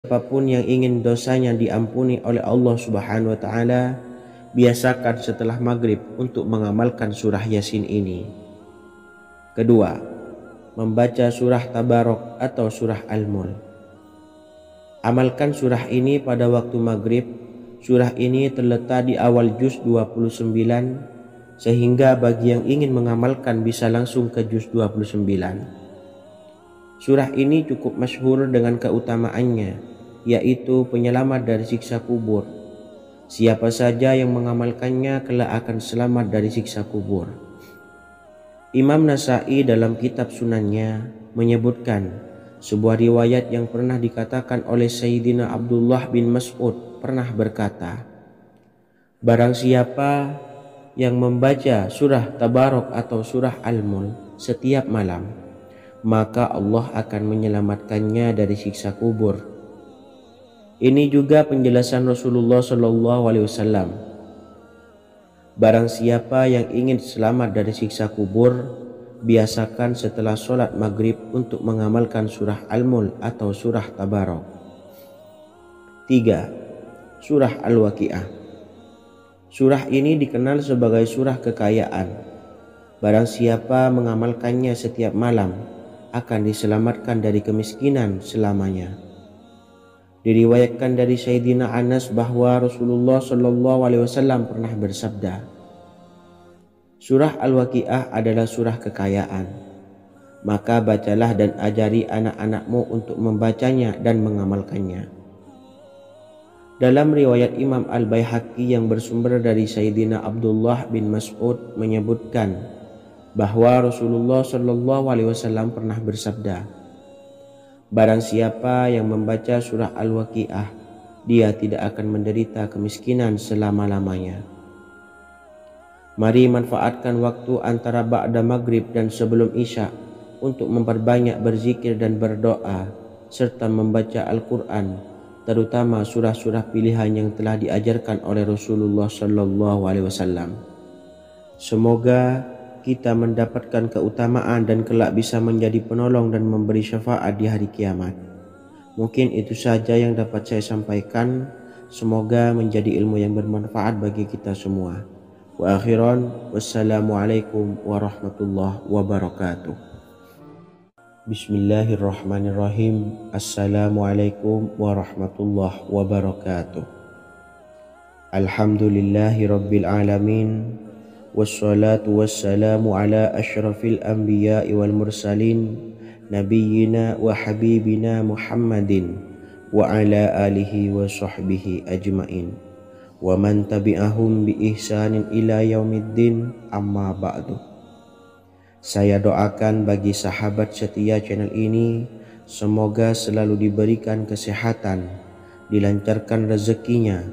Siapapun yang ingin dosanya diampuni oleh Allah Subhanahu wa taala, biasakan setelah maghrib untuk mengamalkan surah Yasin ini. Kedua, membaca surah Tabarok atau surah Al-Mulk. Amalkan surah ini pada waktu maghrib. Surah ini terletak di awal juz 29, sehingga bagi yang ingin mengamalkan bisa langsung ke juz 29. Surah ini cukup masyhur dengan keutamaannya, yaitu penyelamat dari siksa kubur. Siapa saja yang mengamalkannya kelak akan selamat dari siksa kubur. Imam Nasa'i dalam kitab Sunannya menyebutkan sebuah riwayat yang pernah dikatakan oleh Sayyidina Abdullah bin Mas'ud pernah berkata, barang siapa yang membaca surah Tabarok atau surah Al-Mulk setiap malam, maka Allah akan menyelamatkannya dari siksa kubur. Ini juga penjelasan Rasulullah SAW. Barang siapa yang ingin selamat dari siksa kubur, biasakan setelah sholat maghrib untuk mengamalkan surah Al-Mulk atau surah Tabarok. 3. Surah Al-Waqiah. Surah ini dikenal sebagai surah kekayaan. Barang siapa mengamalkannya setiap malam, akan diselamatkan dari kemiskinan selamanya. Diriwayatkan dari Sayyidina Anas bahwa Rasulullah SAW pernah bersabda, surah Al-Waqiah adalah surah kekayaan. Maka bacalah dan ajari anak-anakmu untuk membacanya dan mengamalkannya. Dalam riwayat Imam Al-Baihaqi yang bersumber dari Sayyidina Abdullah bin Mas'ud menyebutkan bahwa Rasulullah SAW pernah bersabda, barang siapa yang membaca surah Al-Waqiah, dia tidak akan menderita kemiskinan selama-lamanya. Mari manfaatkan waktu antara ba'da maghrib dan sebelum isya untuk memperbanyak berzikir dan berdoa serta membaca Al-Quran, terutama surah-surah pilihan yang telah diajarkan oleh Rasulullah SAW. Semoga kita mendapatkan keutamaan dan kelak bisa menjadi penolong dan memberi syafaat di hari kiamat. Mungkin itu saja yang dapat saya sampaikan. Semoga menjadi ilmu yang bermanfaat bagi kita semua. Wa akhiran, wassalamualaikum warahmatullahi wabarakatuh. Bismillahirrahmanirrahim. Assalamualaikum warahmatullahi wabarakatuh. Alhamdulillahi rabbil alamin. Wassalatu wassalamu ala asyrafil anbiya'i wal mursalin nabiyyina wa habibina Muhammadin wa ala alihi wa sahbihi ajmain wa man tabi'ahum bi ihsanin ila yaumiddin, amma ba'du. Saya doakan bagi sahabat setia channel ini, semoga selalu diberikan kesehatan, dilancarkan rezekinya,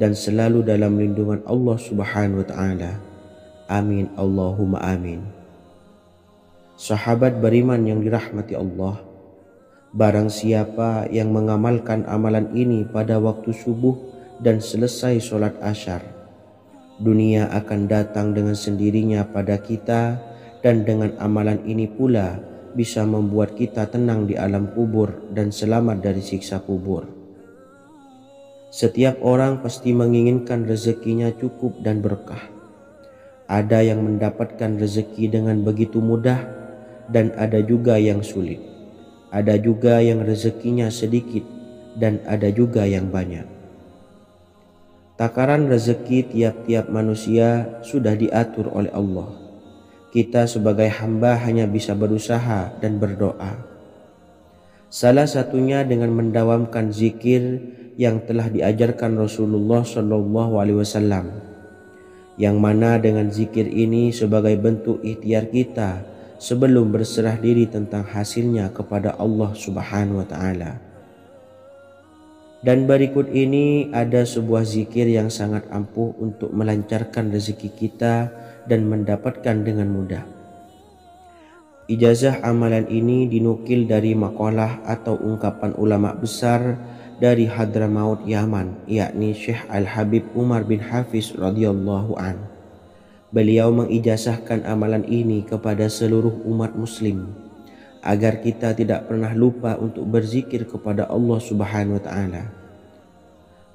dan selalu dalam lindungan Allah Subhanahu wa ta'ala. Amin Allahumma amin. Sahabat beriman yang dirahmati Allah, barang siapa yang mengamalkan amalan ini pada waktu subuh dan selesai sholat asyar, dunia akan datang dengan sendirinya pada kita, dan dengan amalan ini pula bisa membuat kita tenang di alam kubur dan selamat dari siksa kubur. Setiap orang pasti menginginkan rezekinya cukup dan berkah. Ada yang mendapatkan rezeki dengan begitu mudah dan ada juga yang sulit. Ada juga yang rezekinya sedikit dan ada juga yang banyak. Takaran rezeki tiap-tiap manusia sudah diatur oleh Allah. Kita sebagai hamba hanya bisa berusaha dan berdoa. Salah satunya dengan mendawamkan zikir yang telah diajarkan Rasulullah SAW. Yang mana dengan zikir ini sebagai bentuk ikhtiar kita sebelum berserah diri tentang hasilnya kepada Allah Subhanahu wa ta'ala. Dan berikut ini ada sebuah zikir yang sangat ampuh untuk melancarkan rezeki kita dan mendapatkan dengan mudah. Ijazah amalan ini dinukil dari makalah atau ungkapan ulama besar dari Hadramaut Yaman, yakni Syekh Al-Habib Umar bin Hafiz radhiyallahu an. Beliau mengijazahkan amalan ini kepada seluruh umat muslim agar kita tidak pernah lupa untuk berzikir kepada Allah Subhanahu wa Ta'ala.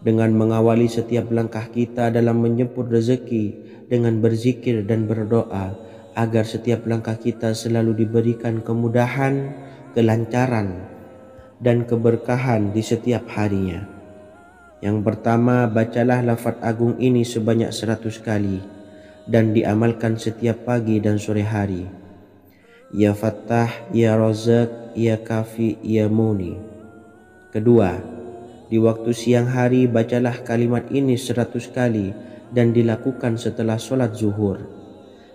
Dengan mengawali setiap langkah kita dalam menjemput rezeki dengan berzikir dan berdoa agar setiap langkah kita selalu diberikan kemudahan, kelancaran, dan keberkahan di setiap harinya. Yang pertama, bacalah lafaz agung ini sebanyak 100 kali dan diamalkan setiap pagi dan sore hari. Ya Fattah, Ya Razak, Ya Kafi, Ya Muni. Kedua, di waktu siang hari bacalah kalimat ini 100 kali dan dilakukan setelah sholat zuhur.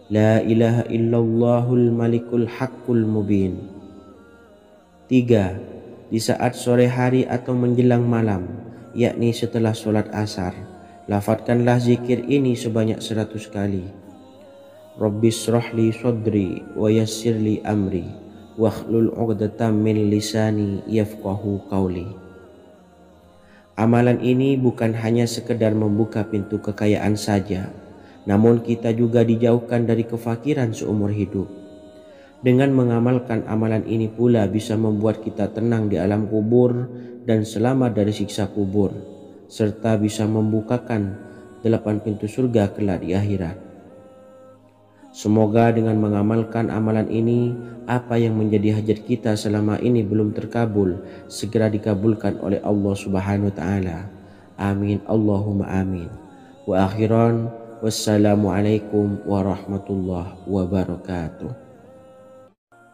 La ilaha illallahul malikul haqqul mubin. 3. Di saat sore hari atau menjelang malam, yakni setelah sholat asar, lafadzkanlah zikir ini sebanyak 100 kali. Rabbis shrahli sodri wa yassirli amri wakhlul 'uqdatam min lisani yafqahu qawli. Amalan ini bukan hanya sekedar membuka pintu kekayaan saja, namun kita juga dijauhkan dari kefakiran seumur hidup. Dengan mengamalkan amalan ini pula bisa membuat kita tenang di alam kubur dan selamat dari siksa kubur, serta bisa membukakan 8 pintu surga kelak di akhirat. Semoga dengan mengamalkan amalan ini, apa yang menjadi hajat kita selama ini belum terkabul, segera dikabulkan oleh Allah Subhanahu wa Ta'ala. Amin, Allahumma amin. Wa akhiran, wassalamualaikum warahmatullahi wabarakatuh.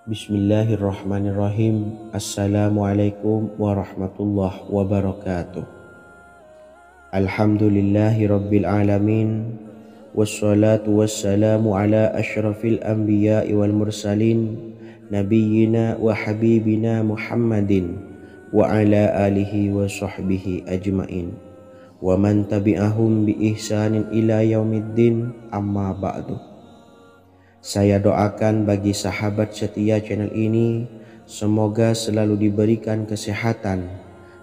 Bismillahirrahmanirrahim. Assalamualaikum warahmatullahi wabarakatuh. Alhamdulillahi rabbil alamin. Wassalatu wassalamu ala ashrafil anbiya'i wal mursalin nabiyyina wa habibina Muhammadin wa ala alihi wa sahbihi ajmain wa man tabi'ahum bi ihsanin ila yaumiddin, amma ba'du. Saya doakan bagi sahabat setia channel ini, semoga selalu diberikan kesehatan,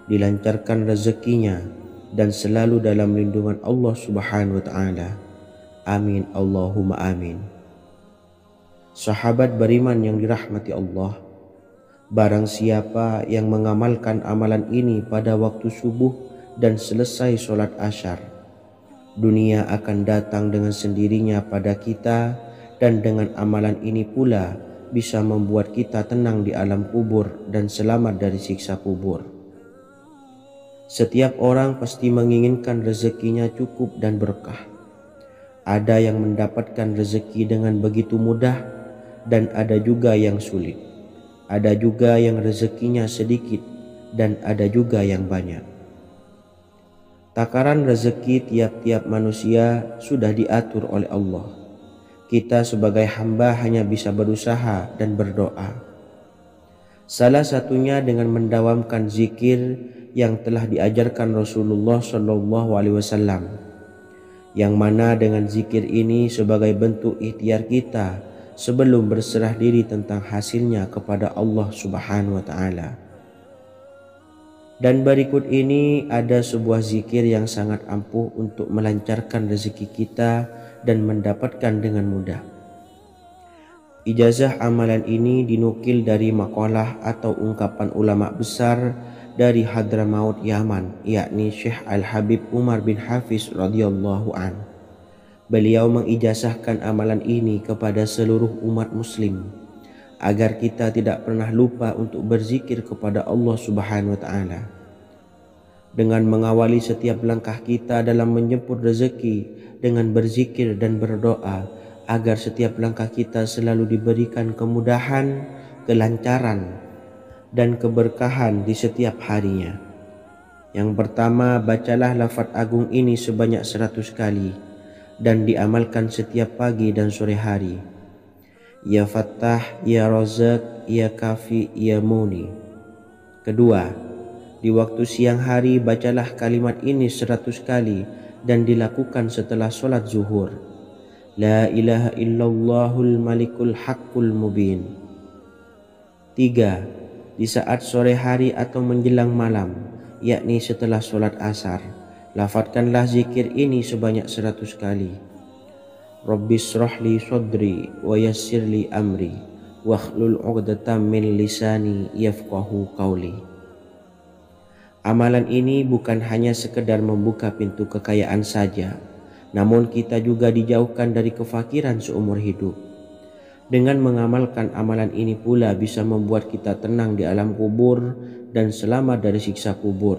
dilancarkan rezekinya, dan selalu dalam lindungan Allah Subhanahu wa Ta'ala. Amin, Allahumma amin. Sahabat beriman yang dirahmati Allah, barang siapa yang mengamalkan amalan ini pada waktu subuh dan selesai sholat asyar, dunia akan datang dengan sendirinya pada kita, dan dengan amalan ini pula bisa membuat kita tenang di alam kubur dan selamat dari siksa kubur. Setiap orang pasti menginginkan rezekinya cukup dan berkah. Ada yang mendapatkan rezeki dengan begitu mudah dan ada juga yang sulit. Ada juga yang rezekinya sedikit dan ada juga yang banyak. Takaran rezeki tiap-tiap manusia sudah diatur oleh Allah. Kita sebagai hamba hanya bisa berusaha dan berdoa. Salah satunya dengan mendawamkan zikir yang telah diajarkan Rasulullah SAW. Yang mana dengan zikir ini sebagai bentuk ikhtiar kita sebelum berserah diri tentang hasilnya kepada Allah Subhanahu wa Ta'ala. Dan berikut ini ada sebuah zikir yang sangat ampuh untuk melancarkan rezeki kita dan mendapatkan dengan mudah. Ijazah amalan ini dinukil dari makalah atau ungkapan ulama besar dari Hadramaut Yaman, yakni Syekh Al-Habib Umar bin Hafiz radhiyallahu an. Beliau mengijazahkan amalan ini kepada seluruh umat muslim agar kita tidak pernah lupa untuk berzikir kepada Allah Subhanahu wa Ta'ala. Dengan mengawali setiap langkah kita dalam menjemput rezeki dengan berzikir dan berdoa agar setiap langkah kita selalu diberikan kemudahan, kelancaran, dan keberkahan di setiap harinya. Yang pertama, bacalah lafaz agung ini sebanyak 100 kali dan diamalkan setiap pagi dan sore hari. Ya Fattah, Ya Razak, Ya Kafi, Ya Muni. Kedua, di waktu siang hari bacalah kalimat ini 100 kali dan dilakukan setelah sholat zuhur. La ilaha illallahul malikul haqqul mubin. 3. Di saat sore hari atau menjelang malam, yakni setelah sholat asar, lafadzkanlah zikir ini sebanyak 100 kali. Rabbis shrahli sodri wa yassirli amri wahlul 'uqdatam min lisani yafqahu qawli. Amalan ini bukan hanya sekedar membuka pintu kekayaan saja, namun kita juga dijauhkan dari kefakiran seumur hidup. Dengan mengamalkan amalan ini pula bisa membuat kita tenang di alam kubur dan selamat dari siksa kubur,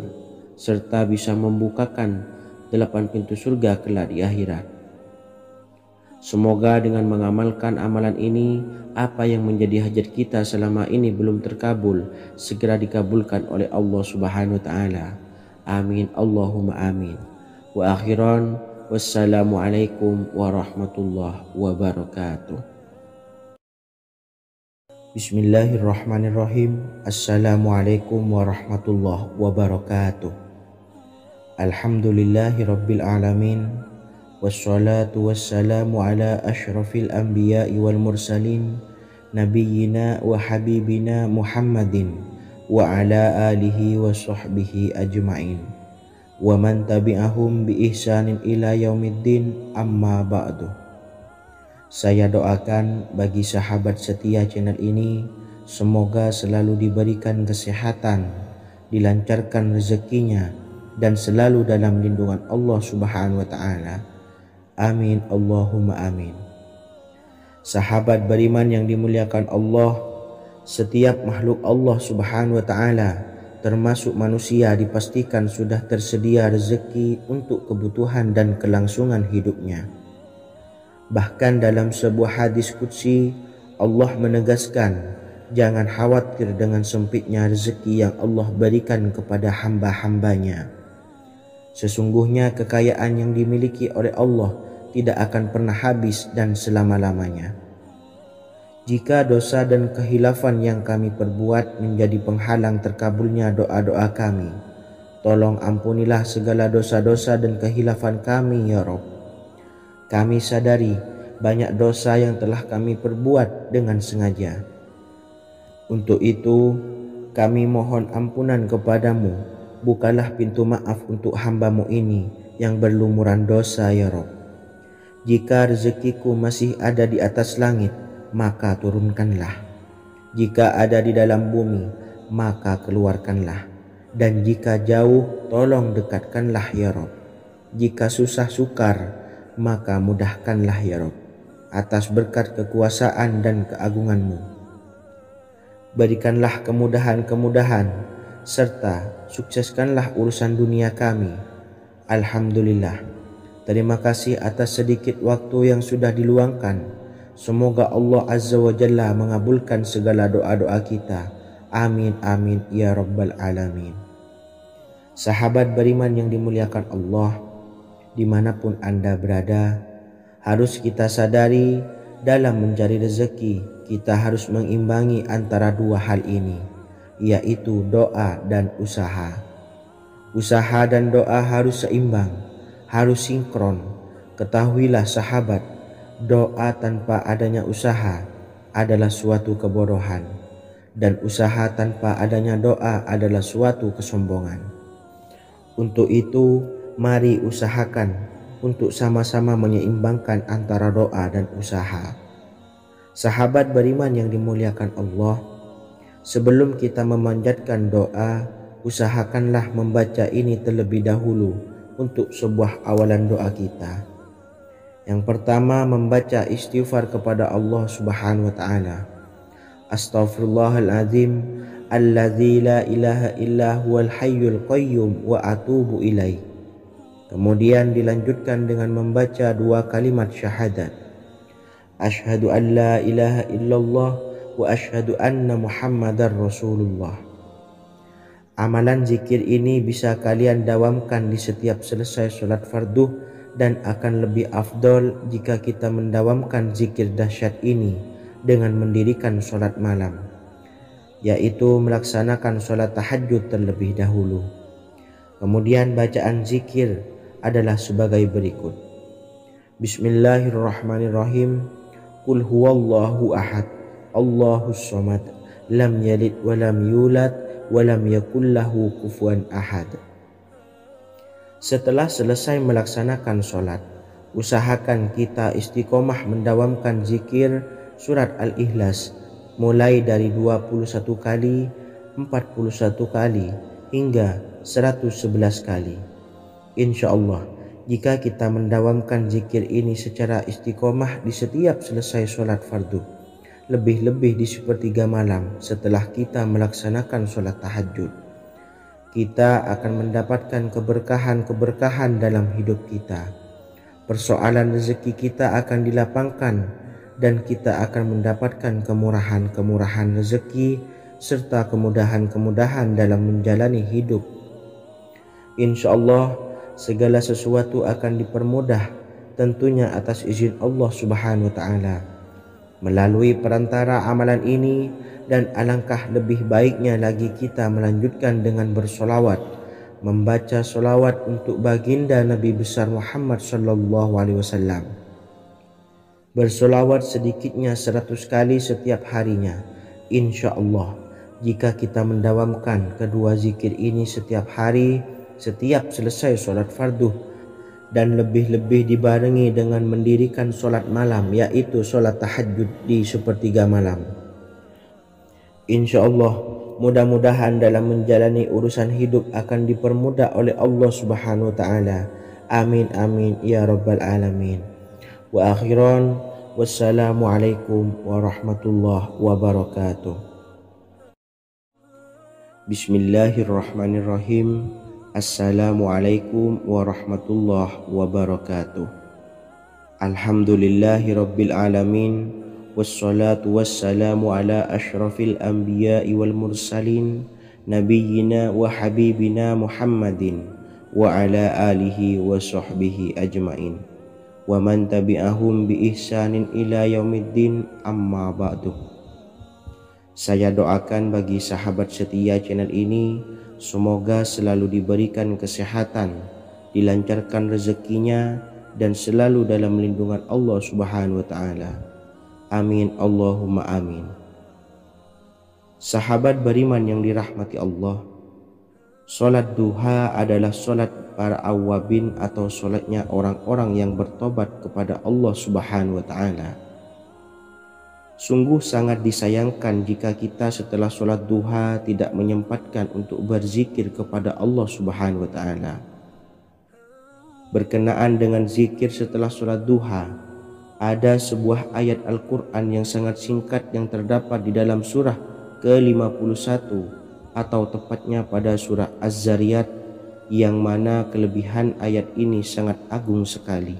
serta bisa membukakan 8 pintu surga kelak di akhirat. Semoga dengan mengamalkan amalan ini, apa yang menjadi hajat kita selama ini belum terkabul, segera dikabulkan oleh Allah Subhanahu wa Ta'ala. Amin, Allahumma amin. Wa akhiran, wassalamualaikum warahmatullahi wabarakatuh. Bismillahirrahmanirrahim. Assalamualaikum warahmatullahi wabarakatuh. Alhamdulillahi rabbil alamin. Wassalatu wassalamu ala ashrafil anbiya'i wal mursalin nabiyyina wa habibina Muhammadin wa ala alihi wa sahbihi ajma'in wa man tabi'ahum bi ihsanin ila yaumiddin, amma ba'du. Saya doakan bagi sahabat setia channel ini, semoga selalu diberikan kesehatan, dilancarkan rezekinya, dan selalu dalam lindungan Allah Subhanahu wa Ta'ala. Amin, Allahumma amin. Sahabat beriman yang dimuliakan Allah, setiap makhluk Allah Subhanahu wa Ta'ala, termasuk manusia, dipastikan sudah tersedia rezeki untuk kebutuhan dan kelangsungan hidupnya. Bahkan dalam sebuah hadis qudsi, Allah menegaskan, jangan khawatir dengan sempitnya rezeki yang Allah berikan kepada hamba-hambanya. Sesungguhnya kekayaan yang dimiliki oleh Allah tidak akan pernah habis dan selama-lamanya. Jika dosa dan kehilafan yang kami perbuat menjadi penghalang terkabulnya doa-doa kami, tolong ampunilah segala dosa-dosa dan kehilafan kami ya Rabb. Kami sadari banyak dosa yang telah kami perbuat dengan sengaja. Untuk itu kami mohon ampunan kepadamu. Bukalah pintu maaf untuk hamba-Mu ini yang berlumuran dosa ya Rabb. Jika rezekiku masih ada di atas langit, maka turunkanlah. Jika ada di dalam bumi, maka keluarkanlah. Dan jika jauh, tolong dekatkanlah ya Rabb. Jika susah sukar, maka mudahkanlah ya Rabb, atas berkat kekuasaan dan keagungan-Mu. Berikanlah kemudahan-kemudahan, serta sukseskanlah urusan dunia kami. Alhamdulillah. Terima kasih atas sedikit waktu yang sudah diluangkan. Semoga Allah Azza wa Jalla mengabulkan segala doa-doa kita. Amin amin ya rabbal alamin. Sahabat beriman yang dimuliakan Allah, dimanapun Anda berada, harus kita sadari dalam mencari rezeki kita harus mengimbangi antara dua hal ini, yaitu doa dan usaha. Usaha dan doa harus seimbang, harus sinkron. Ketahuilah sahabat, doa tanpa adanya usaha adalah suatu kebodohan, dan usaha tanpa adanya doa adalah suatu kesombongan. Untuk itu, mari usahakan untuk sama-sama menyeimbangkan antara doa dan usaha. Sahabat beriman yang dimuliakan Allah, sebelum kita memanjatkan doa, usahakanlah membaca ini terlebih dahulu untuk sebuah awalan doa kita. Yang pertama, membaca istighfar kepada Allah Subhanahu wa Ta'ala. Astaghfirullahaladzim alladzi la ilaha illa huwal hayyul qayyum wa atubu ilaih. Kemudian dilanjutkan dengan membaca dua kalimat syahadat. Asyhadu an la ilaha illallah wa asyhadu anna Muhammadar Rasulullah. Amalan zikir ini bisa kalian dawamkan di setiap selesai sholat fardu, dan akan lebih afdol jika kita mendawamkan zikir dahsyat ini dengan mendirikan sholat malam, yaitu melaksanakan sholat tahajud terlebih dahulu. Kemudian bacaan zikir adalah sebagai berikut. Bismillahirrahmanirrahim. Qul huwallahu ahad, Allahus samad, lam yalid wa lam yulad walam yakullahu kufuwan ahad. Setelah selesai melaksanakan sholat, usahakan kita istiqomah mendawamkan zikir surat Al-Ikhlas mulai dari 21 kali, 41 kali, hingga 111 kali. Insya Allah, jika kita mendawamkan zikir ini secara istiqomah di setiap selesai sholat fardu, lebih-lebih di sepertiga malam setelah kita melaksanakan sholat tahajud, kita akan mendapatkan keberkahan-keberkahan dalam hidup kita. Persoalan rezeki kita akan dilapangkan dan kita akan mendapatkan kemurahan-kemurahan rezeki serta kemudahan-kemudahan dalam menjalani hidup. Insya Allah segala sesuatu akan dipermudah, tentunya atas izin Allah Subhanahu wa Ta'ala. Melalui perantara amalan ini, dan alangkah lebih baiknya lagi kita melanjutkan dengan bersolawat, membaca solawat untuk baginda Nabi besar Muhammad sallallahu alaihi wasallam. Bersolawat sedikitnya 100 kali setiap harinya. Insya Allah, jika kita mendawamkan kedua zikir ini setiap hari, setiap selesai sholat fardu, dan lebih-lebih dibarengi dengan mendirikan sholat malam, yaitu sholat tahajud di sepertiga malam, insya Allah mudah-mudahan dalam menjalani urusan hidup akan dipermudah oleh Allah Subhanahu wa Ta'ala. Amin amin ya rabbal alamin. Wa akhiran, wassalamualaikum warahmatullahi wabarakatuh. Bismillahirrahmanirrahim. Assalamualaikum warahmatullahi wabarakatuh. Alhamdulillahi rabbil alamin, wassalatu wassalamu ala ashrafil anbiya'i wal mursalin, nabiyyina wa habibina Muhammadin wa ala alihi wa sahbihi ajmain, wa man tabi'ahum bi ihsanin ila yaumiddin, amma ba'du. Saya doakan bagi sahabat setia channel ini, semoga selalu diberikan kesehatan, dilancarkan rezekinya, dan selalu dalam lindungan Allah Subhanahu wa Ta'ala. Amin Allahumma amin. Sahabat beriman yang dirahmati Allah, sholat duha adalah sholat para awabin atau sholatnya orang-orang yang bertobat kepada Allah Subhanahu wa Ta'ala. Sungguh sangat disayangkan jika kita setelah sholat duha tidak menyempatkan untuk berzikir kepada Allah Subhanahu wa Ta'ala. Berkenaan dengan zikir setelah sholat duha, ada sebuah ayat Al-Quran yang sangat singkat yang terdapat di dalam surah ke-51 atau tepatnya pada surah Az-Zariyat, yang mana kelebihan ayat ini sangat agung sekali.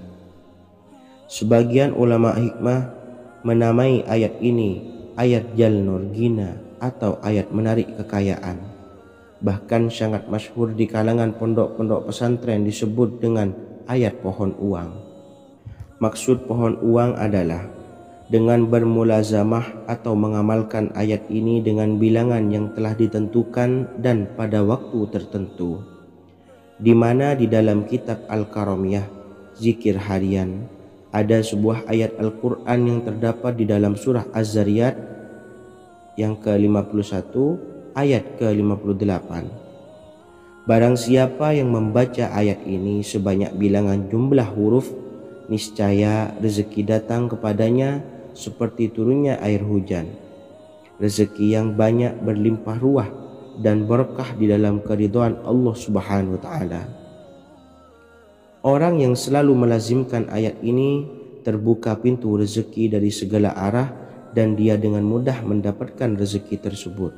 Sebagian ulama hikmah menamai ayat ini ayat Jalnur Gina atau ayat menarik kekayaan. Bahkan sangat masyhur di kalangan pondok-pondok pesantren disebut dengan ayat pohon uang. Maksud pohon uang adalah dengan bermulazamah atau mengamalkan ayat ini dengan bilangan yang telah ditentukan dan pada waktu tertentu, di mana di dalam kitab Al-Karamiyah zikir harian ada sebuah ayat Al-Quran yang terdapat di dalam surah Az-Zariyat yang ke-51 ayat ke-58. Barang siapa yang membaca ayat ini sebanyak bilangan jumlah huruf, niscaya rezeki datang kepadanya seperti turunnya air hujan. Rezeki yang banyak berlimpah ruah dan berkah di dalam keridhaan Allah Subhanahu wa Ta'ala. Orang yang selalu melazimkan ayat ini terbuka pintu rezeki dari segala arah dan dia dengan mudah mendapatkan rezeki tersebut.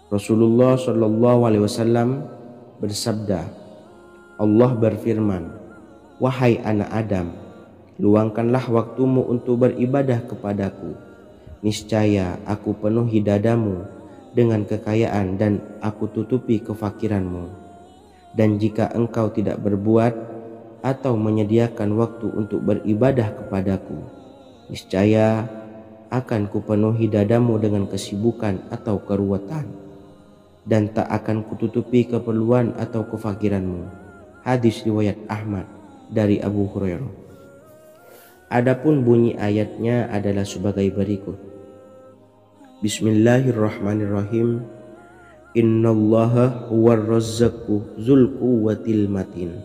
Rasulullah Shallallahu Alaihi Wasallam bersabda, Allah berfirman, wahai anak Adam, luangkanlah waktumu untuk beribadah kepadaku. Niscaya aku penuhi dadamu dengan kekayaan dan aku tutupi kefakiranmu. Dan jika engkau tidak berbuat atau menyediakan waktu untuk beribadah kepadaku, niscaya akan kupenuhi dadamu dengan kesibukan atau keruwetan, dan tak akan kututupi keperluan atau kefakiranmu. Hadis riwayat Ahmad dari Abu Hurairah. Adapun bunyi ayatnya adalah sebagai berikut. Bismillahirrahmanirrahim. Innallaha huwar razzaqu dzul quwwatil matin.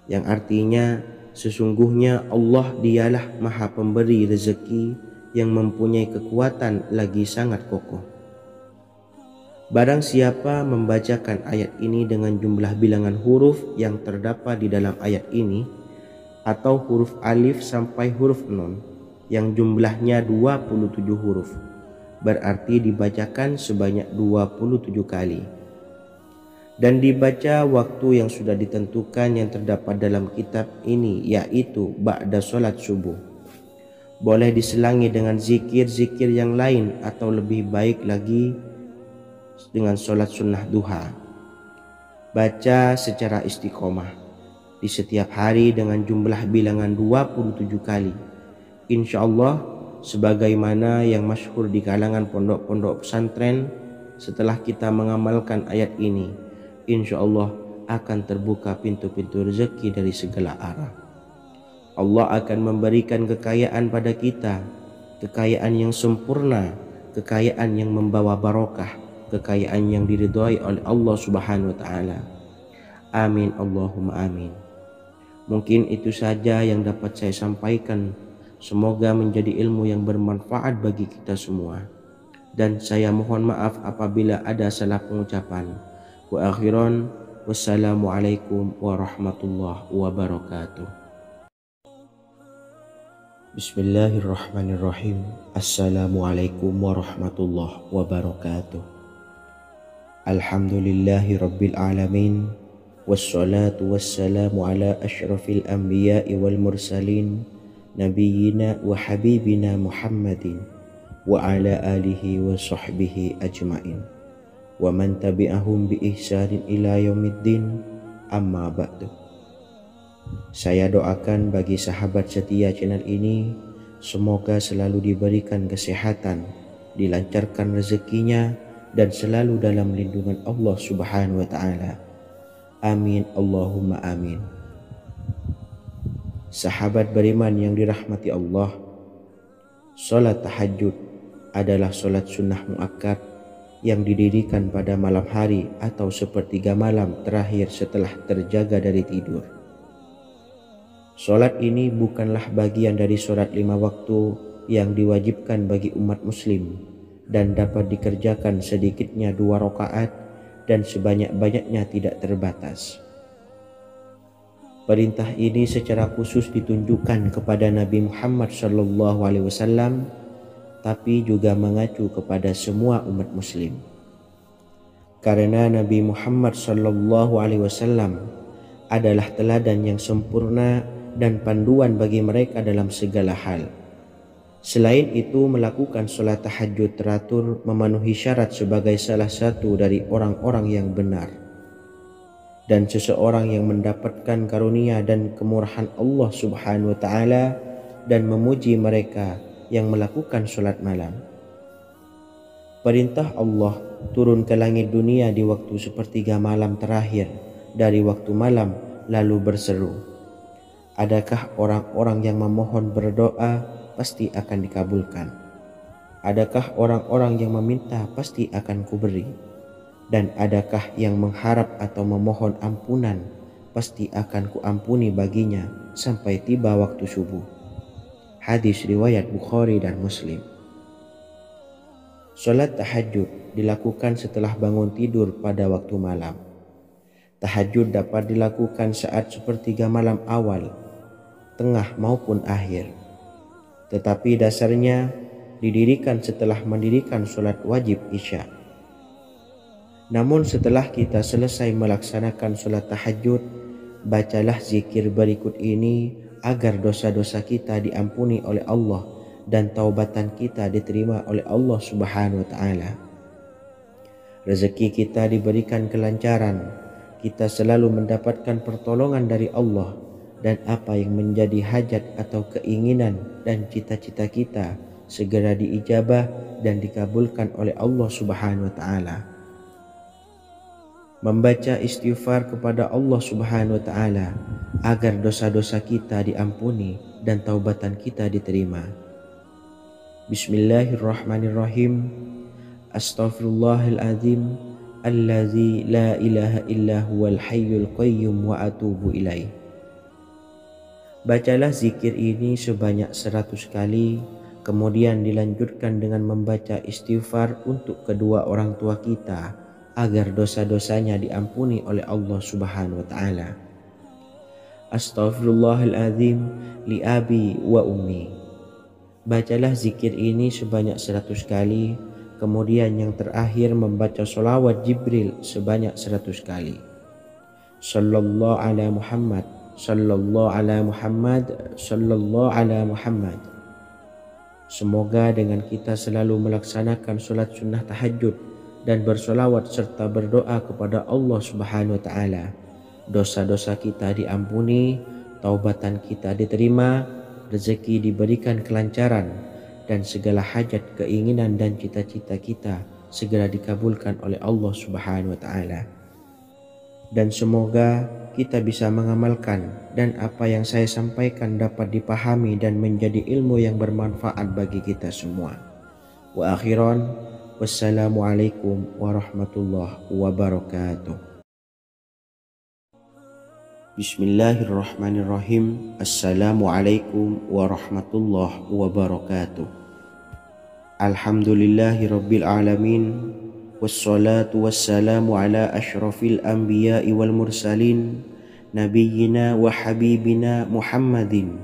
Yang artinya, sesungguhnya Allah dialah maha pemberi rezeki yang mempunyai kekuatan lagi sangat kokoh. Barang siapa membacakan ayat ini dengan jumlah bilangan huruf yang terdapat di dalam ayat ini, atau huruf alif sampai huruf nun yang jumlahnya 27 huruf, berarti dibacakan sebanyak 27 kali. Dan dibaca waktu yang sudah ditentukan yang terdapat dalam kitab ini, yaitu ba'da sholat subuh. Boleh diselangi dengan zikir-zikir yang lain, atau lebih baik lagi dengan sholat sunnah duha. Baca secara istiqomah di setiap hari dengan jumlah bilangan 27 kali. Insya Allah, sebagaimana yang masyhur di kalangan pondok-pondok pesantren, setelah kita mengamalkan ayat ini, insya Allah akan terbuka pintu-pintu rezeki dari segala arah. Allah akan memberikan kekayaan pada kita, kekayaan yang sempurna, kekayaan yang membawa barokah, kekayaan yang diridhai oleh Allah Subhanahu wa taala. Amin Allahumma amin. Mungkin itu saja yang dapat saya sampaikan. Semoga menjadi ilmu yang bermanfaat bagi kita semua. Dan saya mohon maaf apabila ada salah pengucapan. Wa akhiran, wassalamualaikum warahmatullahi wabarakatuh. Bismillahirrahmanirrahim. Assalamualaikum warahmatullahi wabarakatuh. Alhamdulillahi rabbil alamin. Wassalatu wassalamu ala ashrafil anbiya'i wal mursalin, nabiyyina wa habibina Muhammadin wa ala alihi wa sahbihi ajma'in wa man tabi'ahum bi ihsanin ila yaumiddin, amma ba'du. Saya doakan bagi sahabat setia channel ini, semoga selalu diberikan kesehatan, dilancarkan rezekinya, dan selalu dalam lindungan Allah Subhanahu wa taala. Amin Allahumma amin. Sahabat beriman yang dirahmati Allah, salat tahajud adalah salat sunnah muakkad yang didirikan pada malam hari atau sepertiga malam terakhir setelah terjaga dari tidur. Salat ini bukanlah bagian dari salat 5 waktu yang diwajibkan bagi umat muslim dan dapat dikerjakan sedikitnya 2 rakaat dan sebanyak-banyaknya tidak terbatas. Perintah ini secara khusus ditunjukkan kepada Nabi Muhammad SAW, tapi juga mengacu kepada semua umat muslim. Karena Nabi Muhammad SAW adalah teladan yang sempurna dan panduan bagi mereka dalam segala hal. Selain itu, melakukan sholat tahajud teratur memenuhi syarat sebagai salah satu dari orang-orang yang benar. Dan seseorang yang mendapatkan karunia dan kemurahan Allah Subhanahu wa taala dan memuji mereka yang melakukan sholat malam. Perintah Allah turun ke langit dunia di waktu sepertiga malam terakhir dari waktu malam, lalu berseru, adakah orang-orang yang memohon berdoa pasti akan dikabulkan? Adakah orang-orang yang meminta pasti akan kuberi? Dan adakah yang mengharap atau memohon ampunan pasti akan kuampuni baginya sampai tiba waktu subuh. Hadis riwayat Bukhari dan Muslim. Salat tahajud dilakukan setelah bangun tidur pada waktu malam. Tahajud dapat dilakukan saat sepertiga malam awal, tengah maupun akhir. Tetapi dasarnya didirikan setelah mendirikan salat wajib Isya. Namun setelah kita selesai melaksanakan salat tahajud, bacalah zikir berikut ini agar dosa-dosa kita diampuni oleh Allah dan taubatan kita diterima oleh Allah Subhanahu wa taala. Rezeki kita diberikan kelancaran, kita selalu mendapatkan pertolongan dari Allah, dan apa yang menjadi hajat atau keinginan dan cita-cita kita segera diijabah dan dikabulkan oleh Allah Subhanahu wa taala. Membaca istighfar kepada Allah Subhanahu wa taala agar dosa-dosa kita diampuni dan taubatan kita diterima. Bismillahirrahmanirrahim. Astaghfirullahaladzim allazi la ilaha illa huwal hayyul qayyum wa atubu ilaih. Bacalah zikir ini sebanyak 100 kali Kemudian dilanjutkan dengan membaca istighfar untuk kedua orang tua kita agar dosa-dosanya diampuni oleh Allah Subhanahu wa taala. Astaghfirullahaladzim li abi wa ummi. Bacalah zikir ini sebanyak 100 kali. Kemudian yang terakhir membaca sholawat Jibril sebanyak 100 kali. Sallallahu ala Muhammad, sallallahu ala Muhammad, sallallahu ala Muhammad. Semoga dengan kita selalu melaksanakan sholat sunnah tahajud dan bersolawat serta berdoa kepada Allah Subhanahu wa taala, dosa-dosa kita diampuni, taubatan kita diterima, rezeki diberikan kelancaran, dan segala hajat, keinginan dan cita-cita kita segera dikabulkan oleh Allah Subhanahu wa taala. Dan semoga kita bisa mengamalkan dan apa yang saya sampaikan dapat dipahami dan menjadi ilmu yang bermanfaat bagi kita semua. Wa akhiran, wassalamualaikum warahmatullahi wabarakatuh. Bismillahirrahmanirrahim. Assalamualaikum warahmatullahi wabarakatuh. Alhamdulillahi rabbil alamin. Wassalatu wassalamu ala ashrafil anbiya'i wal mursalin, nabiyyina wa habibina Muhammadin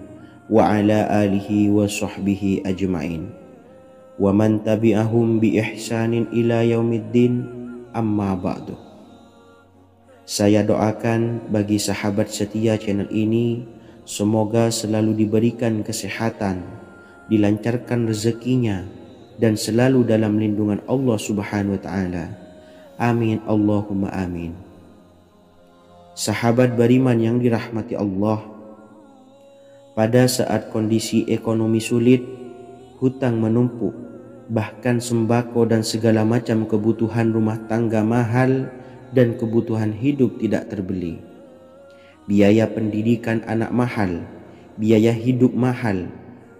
wa ala alihi wa sahbihi ajma'in wa man tabi'ahum bi ihsanin ila yaumiddin, amma ba'du. Saya doakan bagi sahabat setia channel ini, semoga selalu diberikan kesehatan, dilancarkan rezekinya, dan selalu dalam lindungan Allah Subhanahu wa taala. Amin Allahumma amin. Sahabat beriman yang dirahmati Allah, pada saat kondisi ekonomi sulit, hutang menumpuk, bahkan sembako dan segala macam kebutuhan rumah tangga mahal dan kebutuhan hidup tidak terbeli. Biaya pendidikan anak mahal, biaya hidup mahal,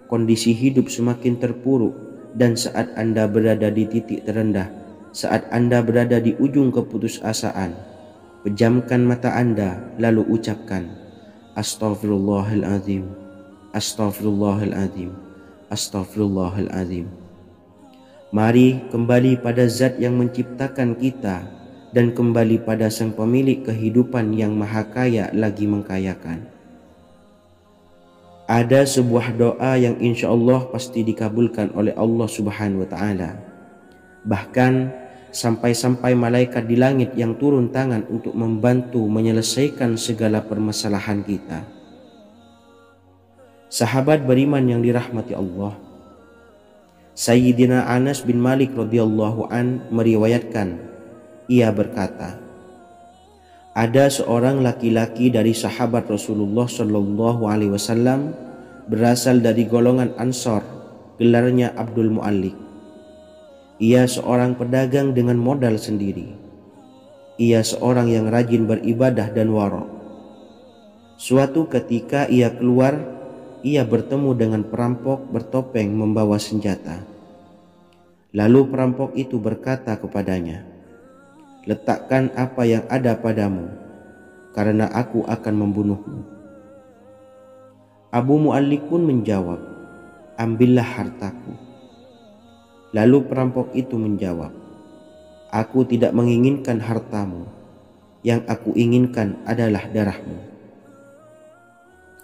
kondisi hidup semakin terpuruk. Dan saat Anda berada di titik terendah, saat Anda berada di ujung keputusasaan, pejamkan mata Anda lalu ucapkan Astaghfirullahaladzim, Astaghfirullahaladzim, Astaghfirullahaladzim. Mari kembali pada Zat yang menciptakan kita dan kembali pada Sang Pemilik kehidupan yang Maha Kaya lagi mengkayakan. Ada sebuah doa yang insya Allah pasti dikabulkan oleh Allah Subhanahu wa taala. Bahkan sampai-sampai malaikat di langit yang turun tangan untuk membantu menyelesaikan segala permasalahan kita. Sahabat beriman yang dirahmati Allah, Sayyidina Anas bin Malik radhiyallahu an meriwayatkan, ia berkata, ada seorang laki-laki dari sahabat Rasulullah Shallallahu Alaihi Wasallam berasal dari golongan Ansor, gelarnya Abdul Mu'allik. Ia seorang pedagang dengan modal sendiri. Ia seorang yang rajin beribadah dan wara'. Suatu ketika ia keluar, ia bertemu dengan perampok bertopeng membawa senjata. Lalu perampok itu berkata kepadanya, letakkan apa yang ada padamu, karena aku akan membunuhmu. Abu Mu'allik pun menjawab, ambillah hartaku. Lalu perampok itu menjawab, aku tidak menginginkan hartamu, yang aku inginkan adalah darahmu.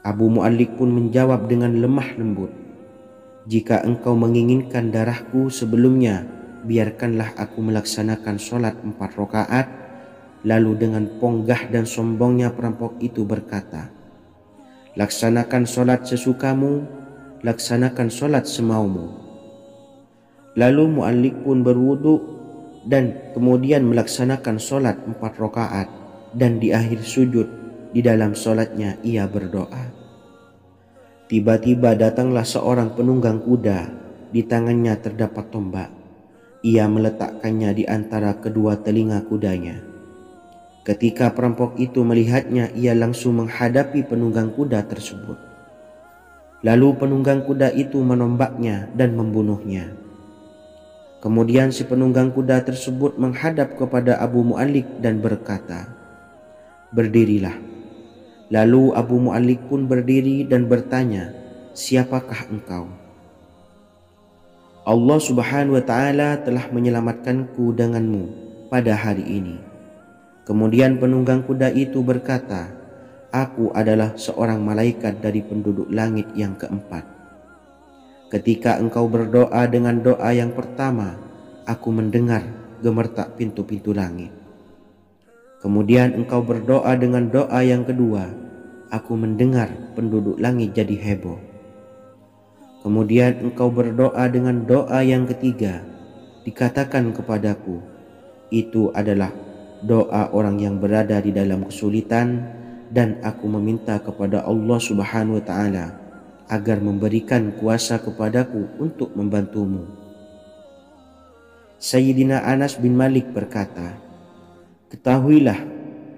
Abu Mu'allik pun menjawab dengan lemah lembut, jika engkau menginginkan darahku sebelumnya, biarkanlah aku melaksanakan sholat 4 rakaat. Lalu dengan ponggah dan sombongnya perampok itu berkata, laksanakan sholat sesukamu, laksanakan sholat semaumu. Lalu Mu'allik pun berwudu dan kemudian melaksanakan sholat 4 rakaat, dan di akhir sujud di dalam sholatnya ia berdoa. Tiba-tiba datanglah seorang penunggang kuda, di tangannya terdapat tombak. Ia meletakkannya di antara kedua telinga kudanya. Ketika perampok itu melihatnya, ia langsung menghadapi penunggang kuda tersebut. Lalu penunggang kuda itu menombaknya dan membunuhnya. Kemudian si penunggang kuda tersebut menghadap kepada Abu Mu'allik dan berkata, berdirilah. Lalu Abu Mu'allik pun berdiri dan bertanya, siapakah engkau? Allah Subhanahu wa Ta'ala telah menyelamatkanku denganmu pada hari ini. Kemudian penunggang kuda itu berkata, aku adalah seorang malaikat dari penduduk langit yang keempat. Ketika engkau berdoa dengan doa yang pertama, aku mendengar gemertak pintu-pintu langit. Kemudian engkau berdoa dengan doa yang kedua, aku mendengar penduduk langit jadi heboh. Kemudian engkau berdoa dengan doa yang ketiga, dikatakan kepadaku, itu adalah doa orang yang berada di dalam kesulitan, dan aku meminta kepada Allah Subhanahu wa Ta'ala agar memberikan kuasa kepadaku untuk membantumu. Sayyidina Anas bin Malik berkata, ketahuilah,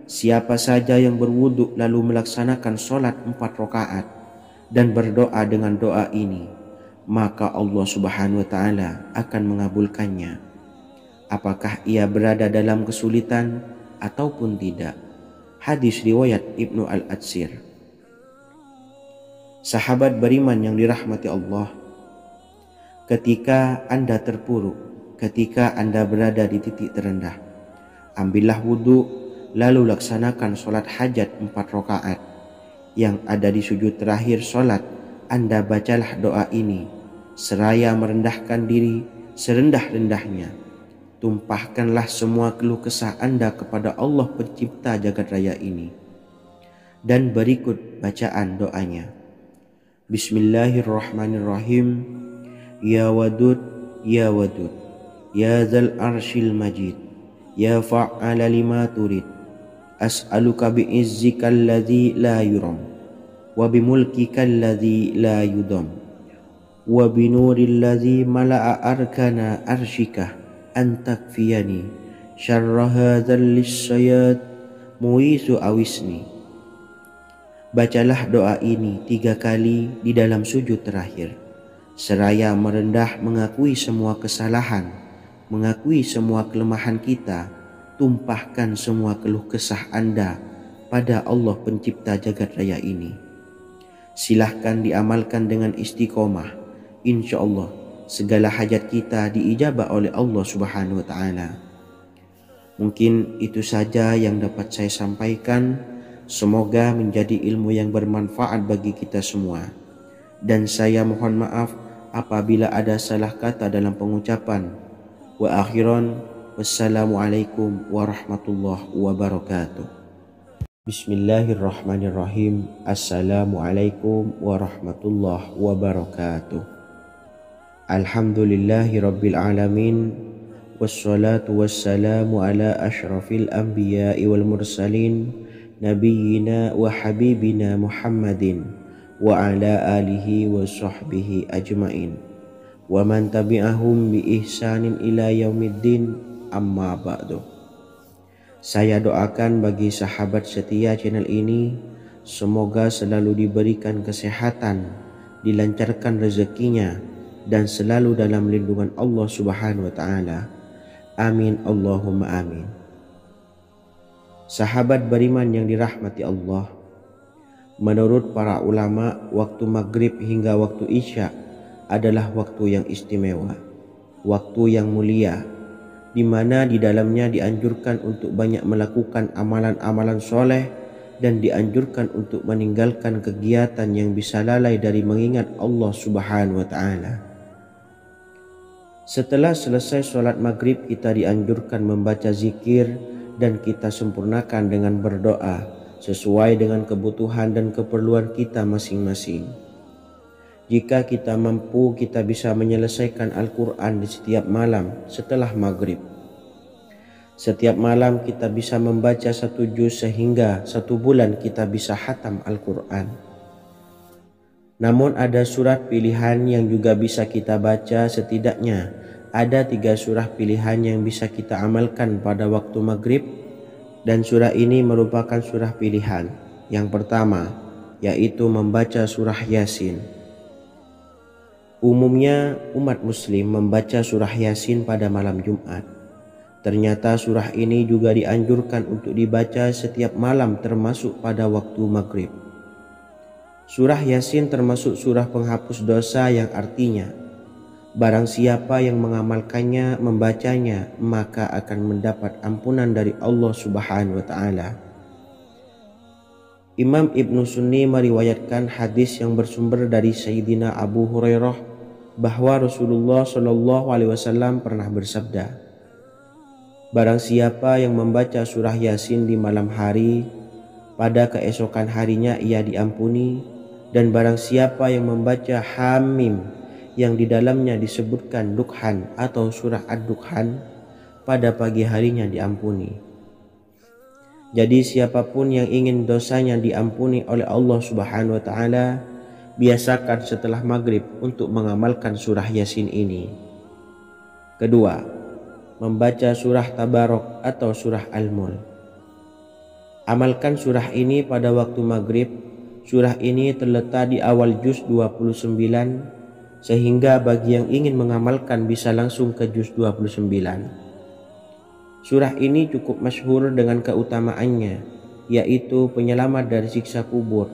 siapa saja yang berwudu lalu melaksanakan sholat 4 rakaat dan berdoa dengan doa ini, maka Allah Subhanahu wa Ta'ala akan mengabulkannya, apakah ia berada dalam kesulitan ataupun tidak. Hadis riwayat Ibnu Al-Atsir. Sahabat beriman yang dirahmati Allah, ketika Anda terpuruk, ketika Anda berada di titik terendah, ambillah wudu lalu laksanakan sholat hajat 4 rakaat. Yang ada di sujud terakhir sholat, Anda bacalah doa ini seraya merendahkan diri serendah-rendahnya. Tumpahkanlah semua keluh kesah Anda kepada Allah pencipta jagat raya ini. Dan berikut bacaan doanya. Bismillahirrahmanirrahim. Ya Wadud, Ya Wadud, Ya Dzal Arsyil Majid, Ya Fa'ala lima turid, as'aluka bi'izzikal ladzi la yuram, wa bimulkikal ladzi la yudam, wa binuril ladzi mala'a arkana arsyika an takfiyani syarra hadzal lisyayat muisu awisni. Bacalah doa ini 3 kali di dalam sujud terakhir, seraya merendah mengakui semua kesalahan, mengakui semua kelemahan kita. Tumpahkan semua keluh kesah Anda pada Allah pencipta jagat raya ini. Silahkan diamalkan dengan istiqomah. Insya Allah segala hajat kita diijabah oleh Allah Subhanahu wa Ta'ala. Mungkin itu saja yang dapat saya sampaikan. Semoga menjadi ilmu yang bermanfaat bagi kita semua. Dan saya mohon maaf apabila ada salah kata dalam pengucapan. Wa akhiran, wassalamualaikum warahmatullahi wabarakatuh. Bismillahirrahmanirrahim. Assalamualaikum warahmatullahi wabarakatuh. Alhamdulillahi rabbil alamin, wassalatu wassalamu ala ashrafil anbiya'i wal mursalin, nabiyyina wa habibina Muhammadin wa ala alihi wa sahbihi ajmain, wa man tabi'ahum bi ihsanin ila yaumiddin, amma ba'du. Saya doakan bagi sahabat setia channel ini, semoga selalu diberikan kesehatan, dilancarkan rezekinya, dan selalu dalam lindungan Allah Subhanahu wa Ta'ala. Amin Allahumma amin. Sahabat beriman yang dirahmati Allah, menurut para ulama, waktu maghrib hingga waktu isya adalah waktu yang istimewa, waktu yang mulia, di mana di dalamnya dianjurkan untuk banyak melakukan amalan-amalan soleh dan dianjurkan untuk meninggalkan kegiatan yang bisa lalai dari mengingat Allah Subhanahu wa Ta'ala. Setelah selesai sholat maghrib, kita dianjurkan membaca zikir dan kita sempurnakan dengan berdoa sesuai dengan kebutuhan dan keperluan kita masing-masing. Jika kita mampu, kita bisa menyelesaikan Al-Quran di setiap malam setelah maghrib. Setiap malam kita bisa membaca 1 juz sehingga 1 bulan kita bisa khatam Al-Quran. Namun ada surat pilihan yang juga bisa kita baca. Setidaknya ada 3 surah pilihan yang bisa kita amalkan pada waktu maghrib, dan surah ini merupakan surah pilihan. Yang pertama yaitu membaca surah Yasin. Umumnya umat muslim membaca surah Yasin pada malam Jumat. Ternyata surah ini juga dianjurkan untuk dibaca setiap malam termasuk pada waktu maghrib. Surah Yasin termasuk surah penghapus dosa, yang artinya Barang siapa yang mengamalkannya, membacanya, maka akan mendapat ampunan dari Allah Subhanahu wa taala. Imam Ibnu Sunni meriwayatkan hadis yang bersumber dari Sayyidina Abu Hurairah bahwa Rasulullah Shallallahu alaihi wasallam pernah bersabda, "Barang siapa yang membaca surah Yasin di malam hari, pada keesokan harinya ia diampuni, dan barang siapa yang membaca Hamim yang di dalamnya disebutkan Dukhan atau surah Ad-Dukhan, pada pagi harinya diampuni." Jadi siapapun yang ingin dosanya diampuni oleh Allah Subhanahu wa taala, biasakan setelah maghrib untuk mengamalkan surah Yasin ini. Kedua, membaca surah Tabarok atau surah Al-Mulk. Amalkan surah ini pada waktu maghrib. Surah ini terletak di awal juz 29, sehingga bagi yang ingin mengamalkan bisa langsung ke juz 29. Surah ini cukup masyhur dengan keutamaannya, yaitu penyelamat dari siksa kubur.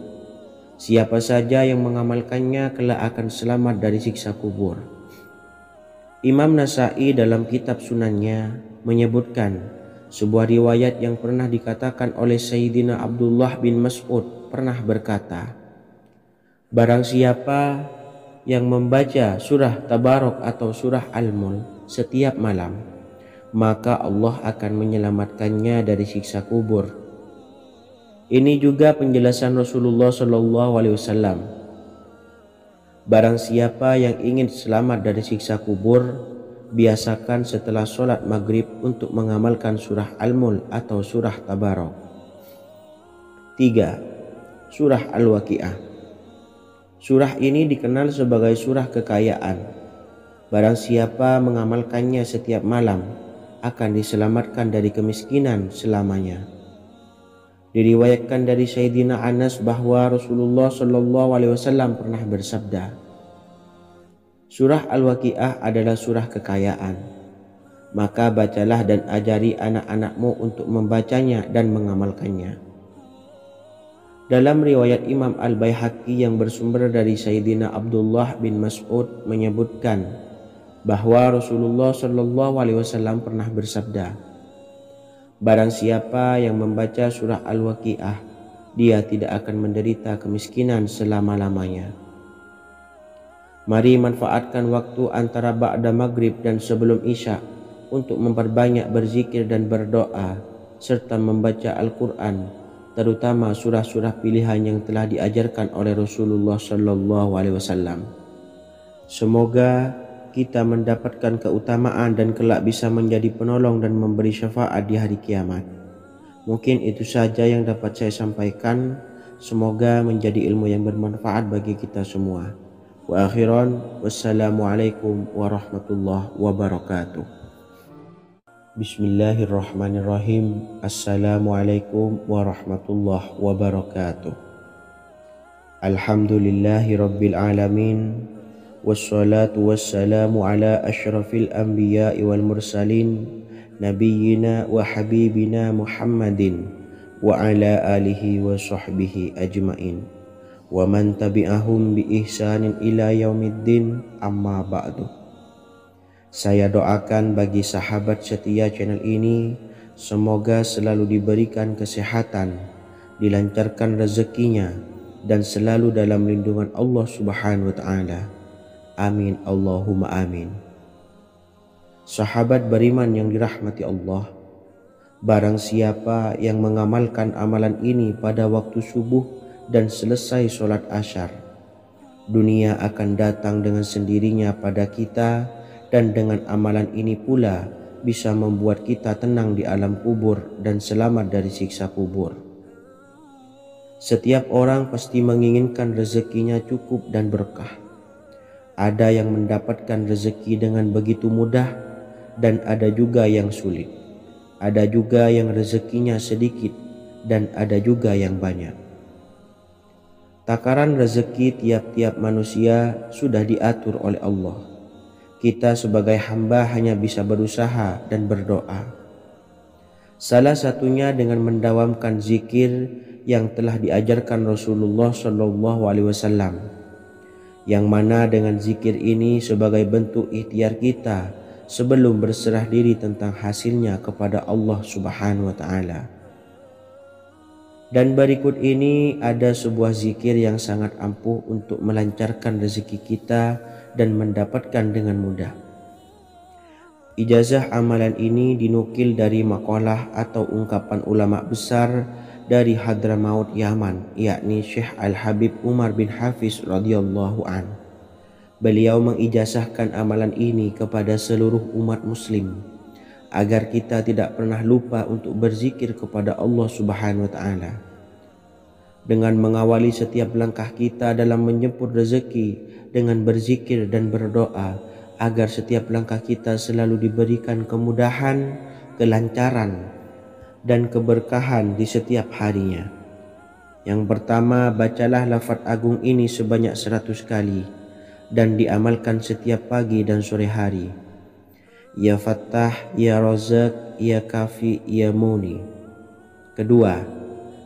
Siapa saja yang mengamalkannya kelak akan selamat dari siksa kubur. Imam Nasa'i dalam kitab Sunannya menyebutkan sebuah riwayat yang pernah dikatakan oleh Sayyidina Abdullah bin Mas'ud pernah berkata, "Barang siapa yang membaca surah Tabarok atau surah Al-Mulk setiap malam, maka Allah akan menyelamatkannya dari siksa kubur." Ini juga penjelasan Rasulullah Shallallahu alaihi wasallam. Barang siapa yang ingin selamat dari siksa kubur, biasakan setelah sholat maghrib untuk mengamalkan surah Al-Mulk atau surah Tabarok. 3. Surah Al-Waqiah. Surah ini dikenal sebagai surah kekayaan. Barang siapa mengamalkannya setiap malam, akan diselamatkan dari kemiskinan selamanya. Diriwayatkan dari Sayyidina Anas bahwa Rasulullah Shallallahu alaihi wasallam pernah bersabda, "Surah Al-Waqiah adalah surah kekayaan. Maka bacalah dan ajari anak-anakmu untuk membacanya dan mengamalkannya." Dalam riwayat Imam Al-Baihaqi yang bersumber dari Sayyidina Abdullah bin Mas'ud menyebutkan bahwa Rasulullah Shallallahu alaihi wasallam pernah bersabda, "Barang siapa yang membaca surah Al-Waqiah, dia tidak akan menderita kemiskinan selama-lamanya." Mari manfaatkan waktu antara ba'da maghrib dan sebelum isya untuk memperbanyak berzikir dan berdoa serta membaca Al-Quran, terutama surah-surah pilihan yang telah diajarkan oleh Rasulullah Shallallahu alaihi wasallam. Semoga kita mendapatkan keutamaan dan kelak bisa menjadi penolong dan memberi syafaat di hari kiamat. Mungkin itu saja yang dapat saya sampaikan. Semoga menjadi ilmu yang bermanfaat bagi kita semua. Wa akhiran, wassalamualaikum warahmatullahi wabarakatuh. Bismillahirrahmanirrahim. Assalamualaikum warahmatullahi wabarakatuh. Alhamdulillahi rabbil alamin. Wassalatu wassalamu ala ashrafil anbiya'i wal mursalin, nabiyyina wa habibina Muhammadin wa ala alihi wa sahbihi ajmain, wa man tabi'ahum bi ihsanin ila yaumiddin, amma ba'du. Saya doakan bagi sahabat setia channel ini, semoga selalu diberikan kesehatan, dilancarkan rezekinya, dan selalu dalam lindungan Allah Subhanahu wa ta'ala. Amin Allahumma amin. Sahabat beriman yang dirahmati Allah, barang siapa yang mengamalkan amalan ini pada waktu subuh dan selesai sholat asyar, dunia akan datang dengan sendirinya pada kita, dan dengan amalan ini pula bisa membuat kita tenang di alam kubur dan selamat dari siksa kubur. Setiap orang pasti menginginkan rezekinya cukup dan berkah. Ada yang mendapatkan rezeki dengan begitu mudah, dan ada juga yang sulit. Ada juga yang rezekinya sedikit, dan ada juga yang banyak. Takaran rezeki tiap-tiap manusia sudah diatur oleh Allah. Kita sebagai hamba hanya bisa berusaha dan berdoa. Salah satunya dengan mendawamkan zikir yang telah diajarkan Rasulullah SAW, yang mana dengan zikir ini sebagai bentuk ikhtiar kita sebelum berserah diri tentang hasilnya kepada Allah Subhanahu wa taala. Dan berikut ini ada sebuah zikir yang sangat ampuh untuk melancarkan rezeki kita dan mendapatkan dengan mudah. Ijazah amalan ini dinukil dari makalah atau ungkapan ulama besar dari Hadramaut Yaman, yakni Syekh Al-Habib Umar bin Hafiz radhiyallahu an. Beliau mengijazahkan amalan ini kepada seluruh umat muslim agar kita tidak pernah lupa untuk berzikir kepada Allah Subhanahu wa taala. Dengan mengawali setiap langkah kita dalam menjemput rezeki dengan berzikir dan berdoa agar setiap langkah kita selalu diberikan kemudahan, kelancaran, dan keberkahan di setiap harinya. Yang pertama, bacalah lafaz agung ini sebanyak 100 kali dan diamalkan setiap pagi dan sore hari. Ya Fattah, Ya Razak, Ya Kafi, Ya Muni. Kedua,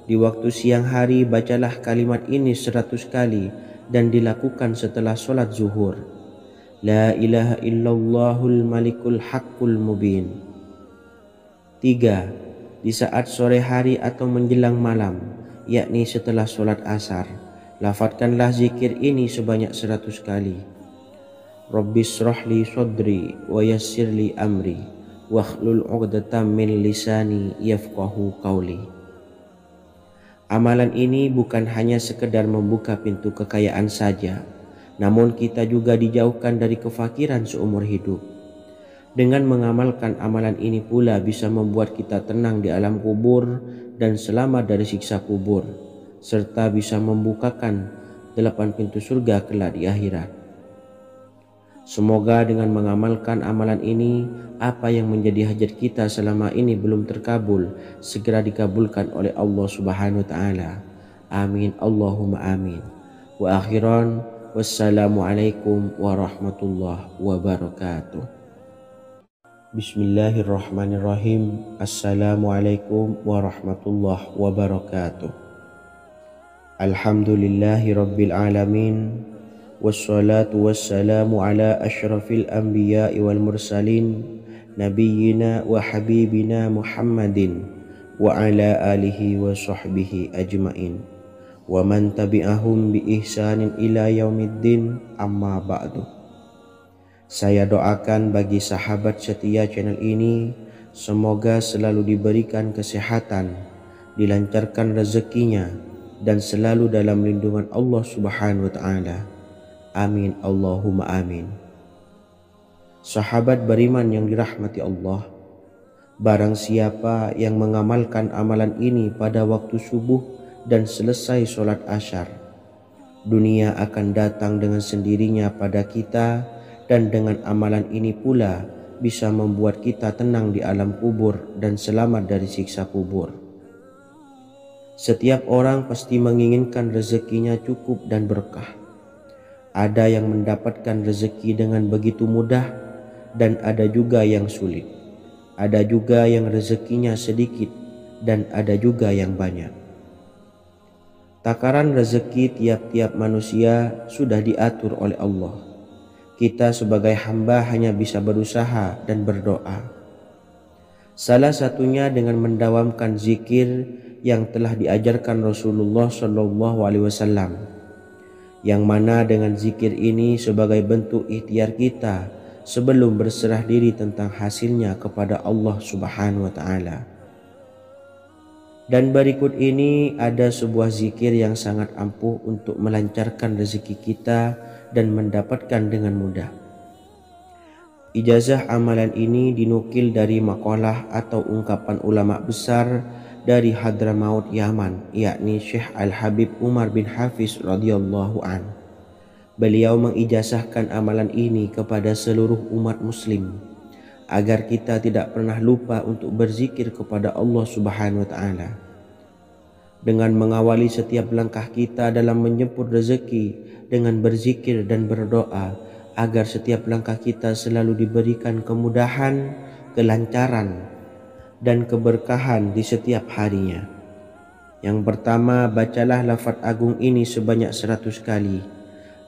di waktu siang hari bacalah kalimat ini 100 kali dan dilakukan setelah sholat zuhur. La ilaha illallahul malikul haqqul mubin. 3. Di saat sore hari atau menjelang malam, yakni setelah sholat asar, lafadzkanlah zikir ini sebanyak 100 kali. Rabbishrahli sodri wa yassirli amri wakhlul 'uqdatam min lisani yafqahu qawli. Amalan ini bukan hanya sekedar membuka pintu kekayaan saja, namun kita juga dijauhkan dari kefakiran seumur hidup. Dengan mengamalkan amalan ini pula bisa membuat kita tenang di alam kubur dan selamat dari siksa kubur, serta bisa membukakan 8 pintu surga kelak di akhirat. Semoga dengan mengamalkan amalan ini, apa yang menjadi hajat kita selama ini belum terkabul, segera dikabulkan oleh Allah Subhanahu wa taala. Amin Allahumma amin. Wa akhiran, wassalamualaikum warahmatullahi wabarakatuh. Bismillahirrahmanirrahim. Assalamualaikum warahmatullahi wabarakatuh. Alhamdulillahi rabbil alamin. Wassalatu wassalamu ala ashrafil anbiya'i wal mursalin nabiyyina wa habibina Muhammadin wa ala alihi wa sahbihi ajmain wa man tabi'ahum bi ihsanin ila yaumiddin, amma ba'du. Saya doakan bagi sahabat setia channel ini, semoga selalu diberikan kesehatan, dilancarkan rezekinya, dan selalu dalam lindungan Allah Subhanahu wa taala. Amin Allahumma amin. Sahabat beriman yang dirahmati Allah, barang siapa yang mengamalkan amalan ini pada waktu subuh dan selesai sholat asyar, dunia akan datang dengan sendirinya pada kita, dan dengan amalan ini pula bisa membuat kita tenang di alam kubur dan selamat dari siksa kubur. Setiap orang pasti menginginkan rezekinya cukup dan berkah. Ada yang mendapatkan rezeki dengan begitu mudah dan ada juga yang sulit. Ada juga yang rezekinya sedikit dan ada juga yang banyak. Takaran rezeki tiap-tiap manusia sudah diatur oleh Allah. Kita sebagai hamba hanya bisa berusaha dan berdoa. Salah satunya dengan mendawamkan zikir yang telah diajarkan Rasulullah SAW, yang mana dengan zikir ini sebagai bentuk ikhtiar kita sebelum berserah diri tentang hasilnya kepada Allah Subhanahu wa taala. Dan berikut ini ada sebuah zikir yang sangat ampuh untuk melancarkan rezeki kita dan mendapatkan dengan mudah. Ijazah amalan ini dinukil dari makalah atau ungkapan ulama besar dari Hadramaut Yaman, yakni Syekh Al-Habib Umar bin Hafiz radhiyallahu an. Beliau mengijazahkan amalan ini kepada seluruh umat muslim agar kita tidak pernah lupa untuk berzikir kepada Allah Subhanahu wa taala. Dengan mengawali setiap langkah kita dalam menjemput rezeki dengan berzikir dan berdoa agar setiap langkah kita selalu diberikan kemudahan, kelancaran, dan keberkahan di setiap harinya. Yang pertama, bacalah lafaz agung ini sebanyak 100 kali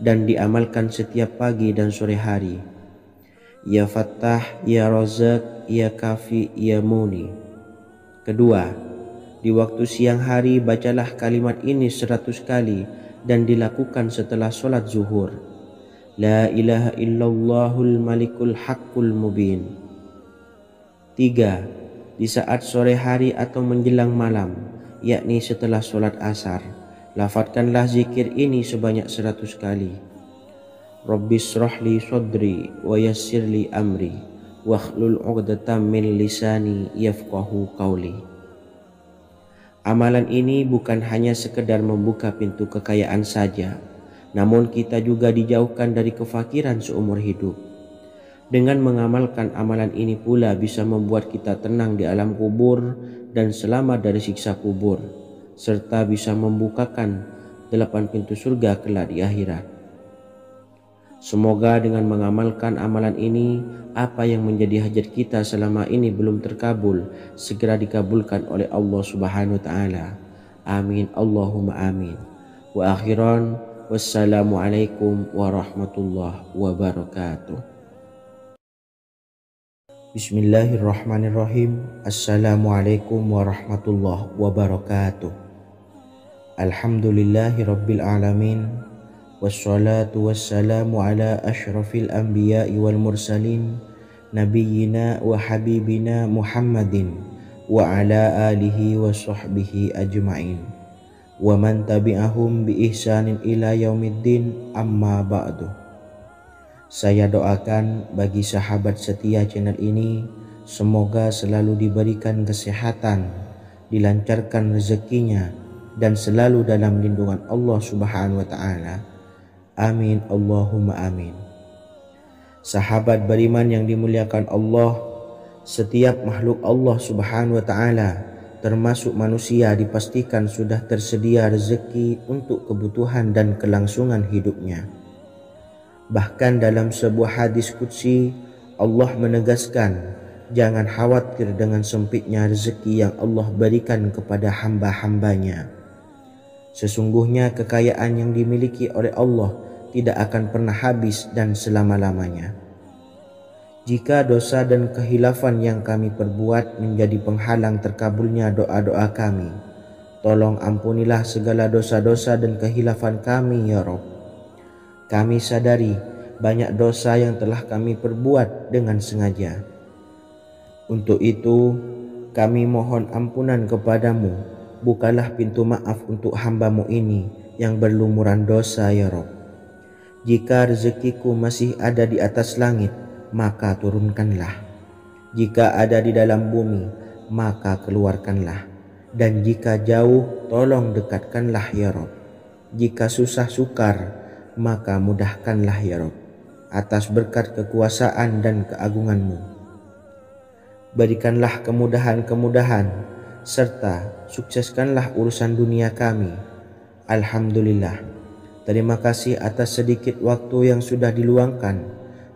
dan diamalkan setiap pagi dan sore hari. Ya Fattah, Ya Razak, Ya Kafi, Ya Muni. Kedua, di waktu siang hari bacalah kalimat ini 100 kali dan dilakukan setelah sholat zuhur. La ilaha illallahul malikul haqqul mubin. Tiga, di saat sore hari atau menjelang malam, yakni setelah sholat asar, lafadzkanlah zikir ini sebanyak 100 kali. Rabbis shrahli sodri wa yassirli amri wakhlul 'uqdatam min lisani yafqahu qawli. Amalan ini bukan hanya sekedar membuka pintu kekayaan saja, namun kita juga dijauhkan dari kefakiran seumur hidup. Dengan mengamalkan amalan ini pula bisa membuat kita tenang di alam kubur dan selamat dari siksa kubur, serta bisa membukakan 8 pintu surga kelak di akhirat. Semoga dengan mengamalkan amalan ini, apa yang menjadi hajat kita selama ini belum terkabul, segera dikabulkan oleh Allah Subhanahu wa Ta'ala. Amin, Allahumma amin. Wa akhiran, wassalamualaikum warahmatullahi wabarakatuh. Bismillahirrahmanirrahim. Assalamualaikum warahmatullahi wabarakatuh. Alhamdulillahi rabbil alamin. Wassalatu wassalamu ala ashrafil anbiya'i wal mursalin nabiyyina wa habibina Muhammadin wa ala alihi wa sahbihi ajma'in wa man tabi'ahum bi ihsanin ila yaumiddin, amma ba'du. Saya doakan bagi sahabat setia channel ini, semoga selalu diberikan kesehatan, dilancarkan rezekinya, dan selalu dalam lindungan Allah Subhanahu wa Ta'ala. Amin, Allahumma amin. Sahabat beriman yang dimuliakan Allah, setiap makhluk Allah Subhanahu wa Ta'ala, termasuk manusia, dipastikan sudah tersedia rezeki untuk kebutuhan dan kelangsungan hidupnya. Bahkan dalam sebuah hadis qudsi, Allah menegaskan, jangan khawatir dengan sempitnya rezeki yang Allah berikan kepada hamba-hambanya. Sesungguhnya kekayaan yang dimiliki oleh Allah tidak akan pernah habis dan selama-lamanya. Jika dosa dan kehilafan yang kami perbuat menjadi penghalang terkabulnya doa-doa kami, tolong ampunilah segala dosa-dosa dan kehilafan kami ya Rabb. Kami sadari banyak dosa yang telah kami perbuat dengan sengaja. Untuk itu kami mohon ampunan kepadamu. Bukalah pintu maaf untuk hamba-Mu ini yang berlumuran dosa ya Rabb. Jika rezekiku masih ada di atas langit, maka turunkanlah. Jika ada di dalam bumi, maka keluarkanlah. Dan jika jauh, tolong dekatkanlah ya Rabb. Jika susah sukar, maka mudahkanlah ya Rabb, atas berkat kekuasaan dan keagungan-Mu. Berikanlah kemudahan-kemudahan, serta sukseskanlah urusan dunia kami. Alhamdulillah. Terima kasih atas sedikit waktu yang sudah diluangkan.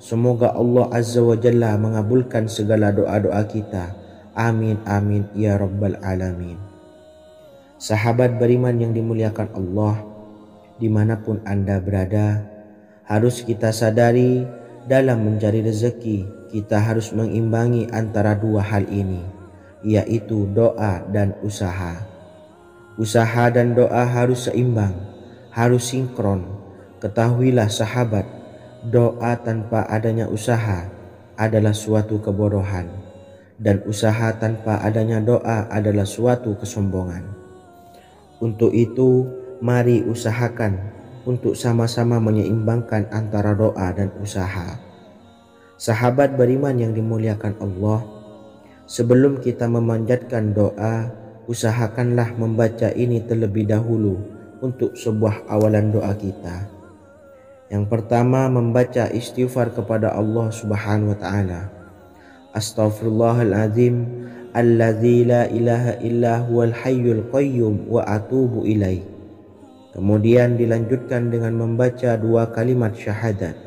Semoga Allah Azza wa Jalla mengabulkan segala doa-doa kita. Amin, amin, ya Rabbal Alamin. Sahabat beriman yang dimuliakan Allah, dimanapun Anda berada, harus kita sadari dalam mencari rezeki, kita harus mengimbangi antara dua hal ini, yaitu doa dan usaha. Usaha dan doa harus seimbang, harus sinkron. Ketahuilah sahabat, doa tanpa adanya usaha adalah suatu kebodohan, dan usaha tanpa adanya doa adalah suatu kesombongan. Untuk itu, mari usahakan untuk sama-sama menyeimbangkan antara doa dan usaha. Sahabat beriman yang dimuliakan Allah, sebelum kita memanjatkan doa, usahakanlah membaca ini terlebih dahulu untuk sebuah awalan doa kita. Yang pertama, membaca istighfar kepada Allah Subhanahu wa Ta'ala. Astaghfirullahaladzim alladzi la ilaha illa huwal hayyul qayyum wa atubu ilaih. Kemudian dilanjutkan dengan membaca dua kalimat syahadat.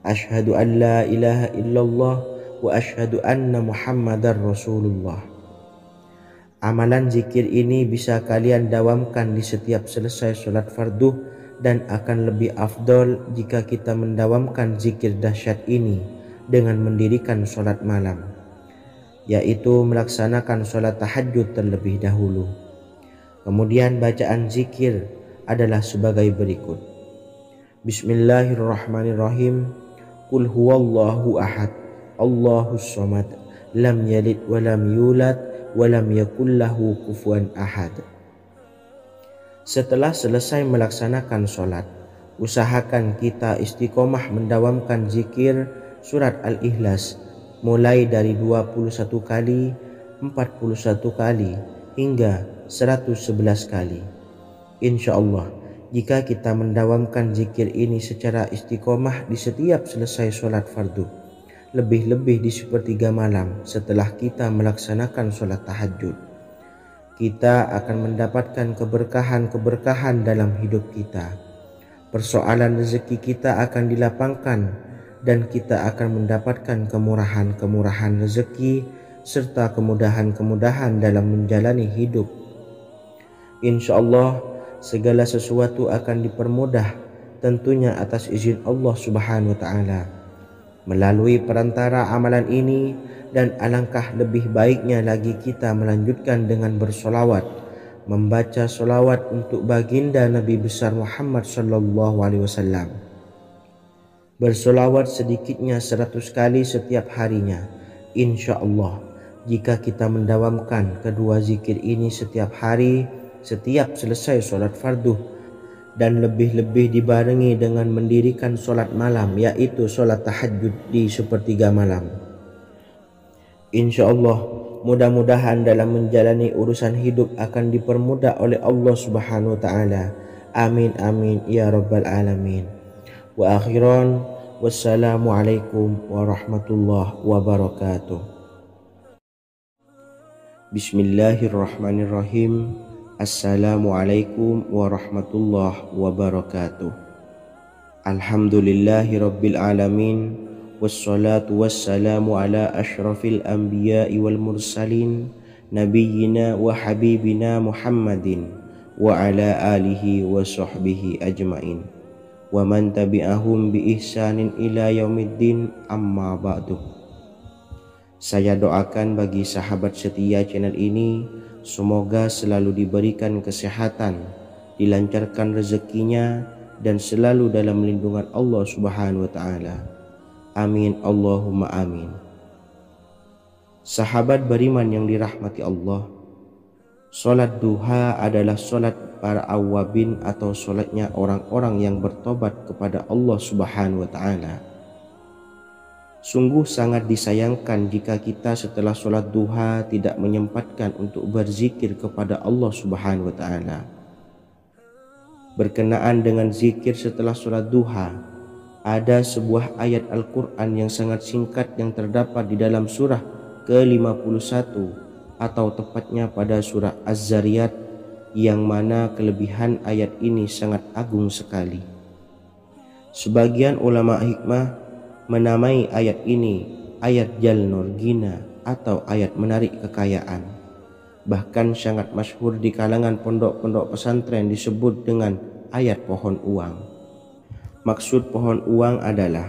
Asyhadu an la ilaha illallah wa asyhadu anna Muhammadar Rasulullah. Amalan zikir ini bisa kalian dawamkan di setiap selesai sholat fardu dan akan lebih afdol jika kita mendawamkan zikir dahsyat ini dengan mendirikan sholat malam, yaitu melaksanakan sholat tahajud terlebih dahulu. Kemudian bacaan zikir adalah sebagai berikut. Bismillahirrahmanirrahim. Qul huwallahu ahad, Allahus samad, lam yalid wa lam yulad wa lam yakul lahu kufuwan ahad. Setelah selesai melaksanakan sholat, usahakan kita istiqomah mendawamkan zikir surat Al-Ikhlas mulai dari 21 kali, 41 kali, hingga 111 kali. Insya Allah, jika kita mendawamkan zikir ini secara istiqomah di setiap selesai sholat fardu, lebih-lebih di sepertiga malam setelah kita melaksanakan sholat tahajud, kita akan mendapatkan keberkahan-keberkahan dalam hidup kita. Persoalan rezeki kita akan dilapangkan dan kita akan mendapatkan kemurahan-kemurahan rezeki serta kemudahan-kemudahan dalam menjalani hidup. Insya Allah segala sesuatu akan dipermudah, tentunya atas izin Allah Subhanahu wa Ta'ala. Melalui perantara amalan ini, dan alangkah lebih baiknya lagi kita melanjutkan dengan bersolawat, membaca solawat untuk baginda Nabi besar Muhammad sallallahu alaihi wasallam. Bersolawat sedikitnya 100 kali setiap harinya. Insya Allah, jika kita mendawamkan kedua zikir ini setiap hari, setiap selesai sholat fardu, dan lebih-lebih dibarengi dengan mendirikan sholat malam, yaitu sholat tahajud di sepertiga malam, insya Allah mudah-mudahan dalam menjalani urusan hidup akan dipermudah oleh Allah Subhanahu wa Ta'ala. Amin amin ya rabbal alamin. Wa akhiran, wassalamualaikum warahmatullahi wabarakatuh. Bismillahirrahmanirrahim. Assalamualaikum warahmatullahi wabarakatuh. Alhamdulillahi rabbil alamin. Wassalatu wassalamu ala ashrafil anbiya'i wal mursalin, nabiyyina wa habibina Muhammadin wa ala alihi wa sahbihi ajmain, wa man tabi'ahum bi ihsanin ila yaumiddin, amma ba'du. Saya doakan bagi sahabat setia channel ini, semoga selalu diberikan kesehatan, dilancarkan rezekinya, dan selalu dalam lindungan Allah Subhanahu wa Ta'ala. Amin Allahumma amin. Sahabat beriman yang dirahmati Allah, sholat duha adalah sholat para awabin atau sholatnya orang-orang yang bertobat kepada Allah Subhanahu wa Ta'ala. Sungguh sangat disayangkan jika kita setelah sholat duha tidak menyempatkan untuk berzikir kepada Allah Subhanahu wa Ta'ala. Berkenaan dengan zikir setelah sholat duha, ada sebuah ayat Al-Quran yang sangat singkat yang terdapat di dalam surah ke-51 atau tepatnya pada surah Az-Zariyat, yang mana kelebihan ayat ini sangat agung sekali. Sebagian ulama hikmah menamai ayat ini ayat Jalnur Gina atau ayat menarik kekayaan. Bahkan sangat masyhur di kalangan pondok-pondok pesantren disebut dengan ayat pohon uang. Maksud pohon uang adalah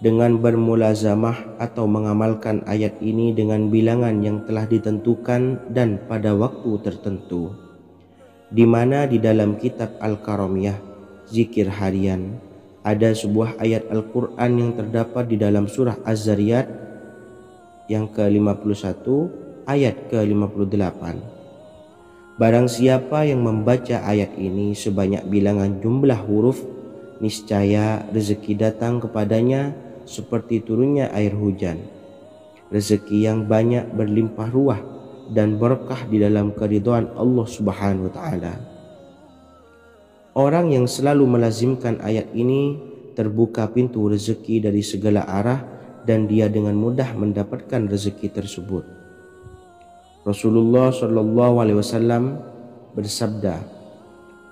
dengan bermulazamah atau mengamalkan ayat ini dengan bilangan yang telah ditentukan dan pada waktu tertentu, di mana di dalam kitab Al-Karamiyah zikir harian ada sebuah ayat Al-Quran yang terdapat di dalam surah Az-Zariyat yang ke-51 ayat ke-58. Barang siapa yang membaca ayat ini sebanyak bilangan jumlah huruf, niscaya rezeki datang kepadanya seperti turunnya air hujan. Rezeki yang banyak berlimpah ruah dan berkah di dalam keridhaan Allah Subhanahu wa Ta'ala. Orang yang selalu melazimkan ayat ini terbuka pintu rezeki dari segala arah dan dia dengan mudah mendapatkan rezeki tersebut. Rasulullah Shallallahu Alaihi Wasallam bersabda,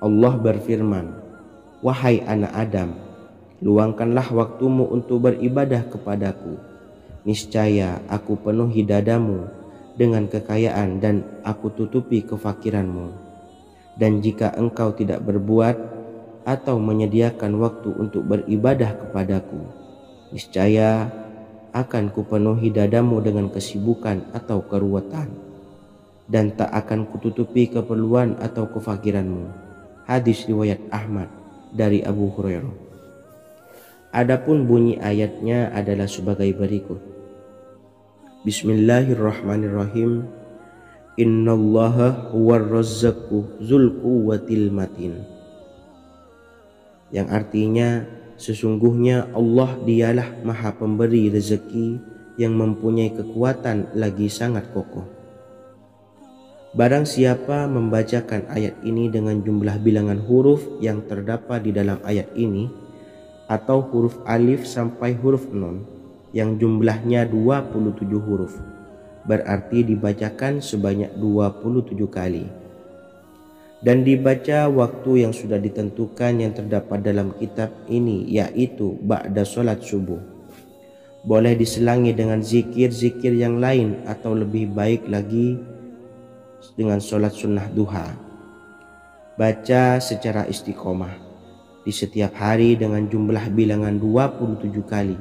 Allah berfirman, wahai anak Adam, luangkanlah waktumu untuk beribadah kepadaku. Niscaya aku penuhi dadamu dengan kekayaan dan aku tutupi kefakiranmu. Dan jika engkau tidak berbuat, atau menyediakan waktu untuk beribadah kepadaku, niscaya akan kupenuhi dadamu dengan kesibukan atau keruwetan, dan tak akan kututupi keperluan atau kefakiranmu. Hadis riwayat Ahmad dari Abu Hurairah. Adapun bunyi ayatnya adalah sebagai berikut. Bismillahirrahmanirrahim. Innallaha huwar razzaqu dzul quwwatil matin. Yang artinya, sesungguhnya Allah dialah Maha Pemberi rezeki yang mempunyai kekuatan lagi sangat kokoh. Barang siapa membacakan ayat ini dengan jumlah bilangan huruf yang terdapat di dalam ayat ini, atau huruf alif sampai huruf nun yang jumlahnya 27 huruf, berarti dibacakan sebanyak 27 kali, dan dibaca waktu yang sudah ditentukan yang terdapat dalam kitab ini, yaitu ba'da sholat subuh. Boleh diselangi dengan zikir-zikir yang lain, atau lebih baik lagi dengan sholat sunnah duha. Baca secara istiqomah di setiap hari dengan jumlah bilangan 27 kali.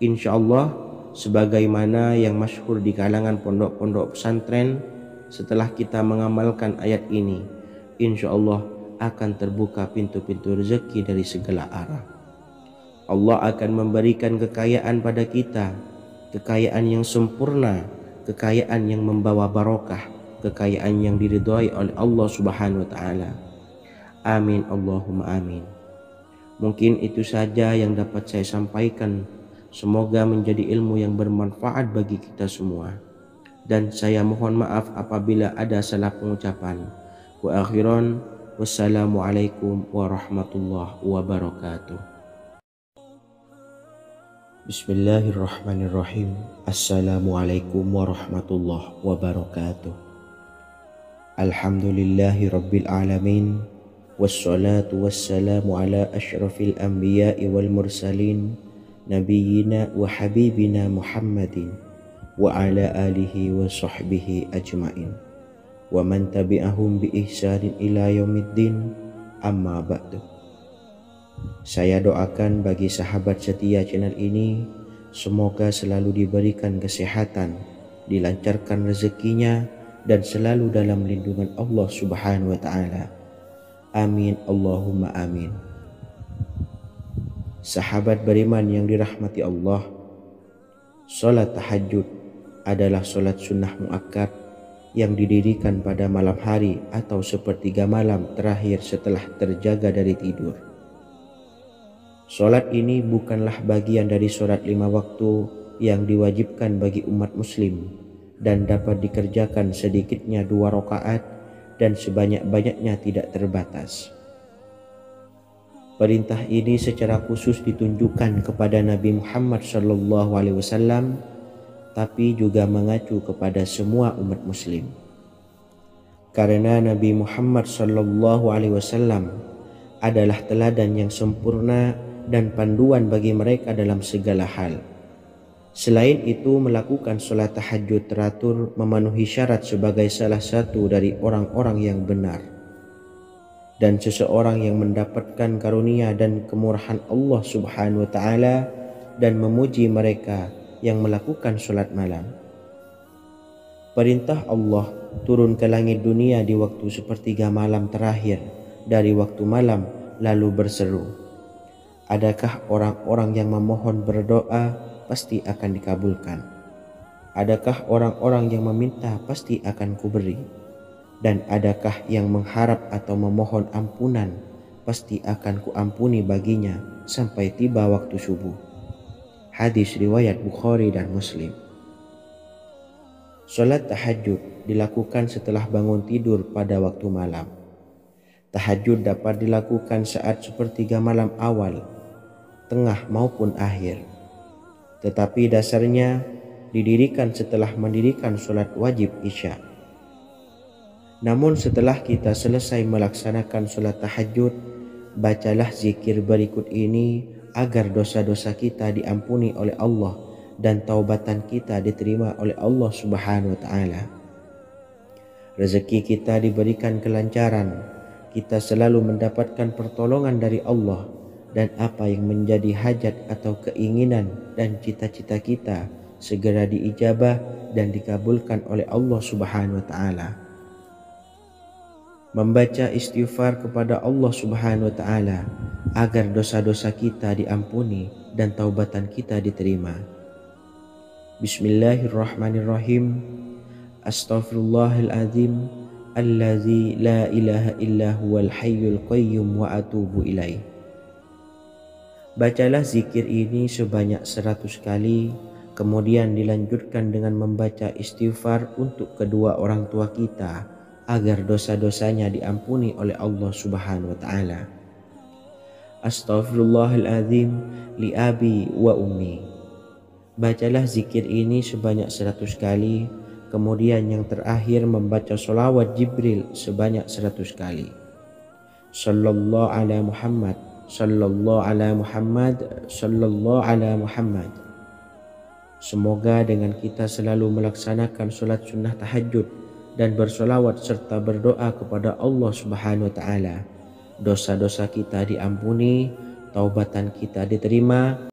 Insya Allah, sebagaimana yang masyhur di kalangan pondok-pondok pesantren, setelah kita mengamalkan ayat ini, insya Allah akan terbuka pintu-pintu rezeki dari segala arah. Allah akan memberikan kekayaan pada kita, kekayaan yang sempurna, kekayaan yang membawa barokah, kekayaan yang diridhai oleh Allah Subhanahu wa taala. Amin Allahumma amin. Mungkin itu saja yang dapat saya sampaikan. Semoga menjadi ilmu yang bermanfaat bagi kita semua. Dan saya mohon maaf apabila ada salah pengucapan. Wa akhiran, wassalamualaikum warahmatullahi wabarakatuh. Bismillahirrahmanirrahim. Assalamualaikum warahmatullahi wabarakatuh. Alhamdulillahi rabbil alamin. Wassalatu wassalamu ala asyrafil anbiya'i wal mursalin, Nabiyyina wa habibina Muhammadin wa ala alihi wa sahbihi ajma'in wa man tabi'ahum bi ihsanin ila yaumiddin, amma ba'du. Saya doakan bagi sahabat setia channel ini, semoga selalu diberikan kesehatan, dilancarkan rezekinya, dan selalu dalam lindungan Allah Subhanahu wa ta'ala. Amin Allahumma amin. Sahabat beriman yang dirahmati Allah, salat tahajud adalah salat sunnah muakkad yang didirikan pada malam hari atau sepertiga malam terakhir setelah terjaga dari tidur. Salat ini bukanlah bagian dari salat 5 waktu yang diwajibkan bagi umat muslim dan dapat dikerjakan sedikitnya 2 rakaat dan sebanyak-banyaknya tidak terbatas. Perintah ini secara khusus ditunjukkan kepada Nabi Muhammad SAW, tapi juga mengacu kepada semua umat muslim. Karena Nabi Muhammad SAW adalah teladan yang sempurna dan panduan bagi mereka dalam segala hal. Selain itu, melakukan sholat tahajud teratur memenuhi syarat sebagai salah satu dari orang-orang yang benar. Dan seseorang yang mendapatkan karunia dan kemurahan Allah Subhanahu wa ta'ala dan memuji mereka yang melakukan sholat malam. Perintah Allah turun ke langit dunia di waktu sepertiga malam terakhir dari waktu malam, lalu berseru, adakah orang-orang yang memohon berdoa pasti akan dikabulkan? Adakah orang-orang yang meminta pasti akan kuberi? Dan adakah yang mengharap atau memohon ampunan pasti akan kuampuni baginya sampai tiba waktu subuh. Hadis riwayat Bukhari dan Muslim. Salat tahajud dilakukan setelah bangun tidur pada waktu malam. Tahajud dapat dilakukan saat sepertiga malam awal, tengah maupun akhir. Tetapi dasarnya didirikan setelah mendirikan salat wajib Isya. Namun setelah kita selesai melaksanakan sholat tahajud, bacalah zikir berikut ini agar dosa-dosa kita diampuni oleh Allah dan taubatan kita diterima oleh Allah Subhanahu wa ta'ala. Rezeki kita diberikan kelancaran, kita selalu mendapatkan pertolongan dari Allah, dan apa yang menjadi hajat atau keinginan dan cita-cita kita segera diijabah dan dikabulkan oleh Allah Subhanahu wa taala. Membaca istighfar kepada Allah Subhanahu wa taala agar dosa-dosa kita diampuni dan taubatan kita diterima. Bismillahirrahmanirrahim. Astaghfirullahaladzim allazi la ilaha illa huwal hayyul qayyum wa atubu ilaih. Bacalah zikir ini sebanyak 100 kali, kemudian dilanjutkan dengan membaca istighfar untuk kedua orang tua kita agar dosa-dosanya diampuni oleh Allah Subhanahu wa taala. Astaghfirullahaladzim li abi wa ummi. Bacalah zikir ini sebanyak 100 kali, kemudian yang terakhir membaca sholawat Jibril sebanyak 100 kali. Sallallahu ala Muhammad, sallallahu ala Muhammad, sallallahu ala Muhammad. Semoga dengan kita selalu melaksanakan sholat sunnah tahajud dan bersolawat serta berdoa kepada Allah Subhanahu wa taala, dosa-dosa kita diampuni, taubatan kita diterima,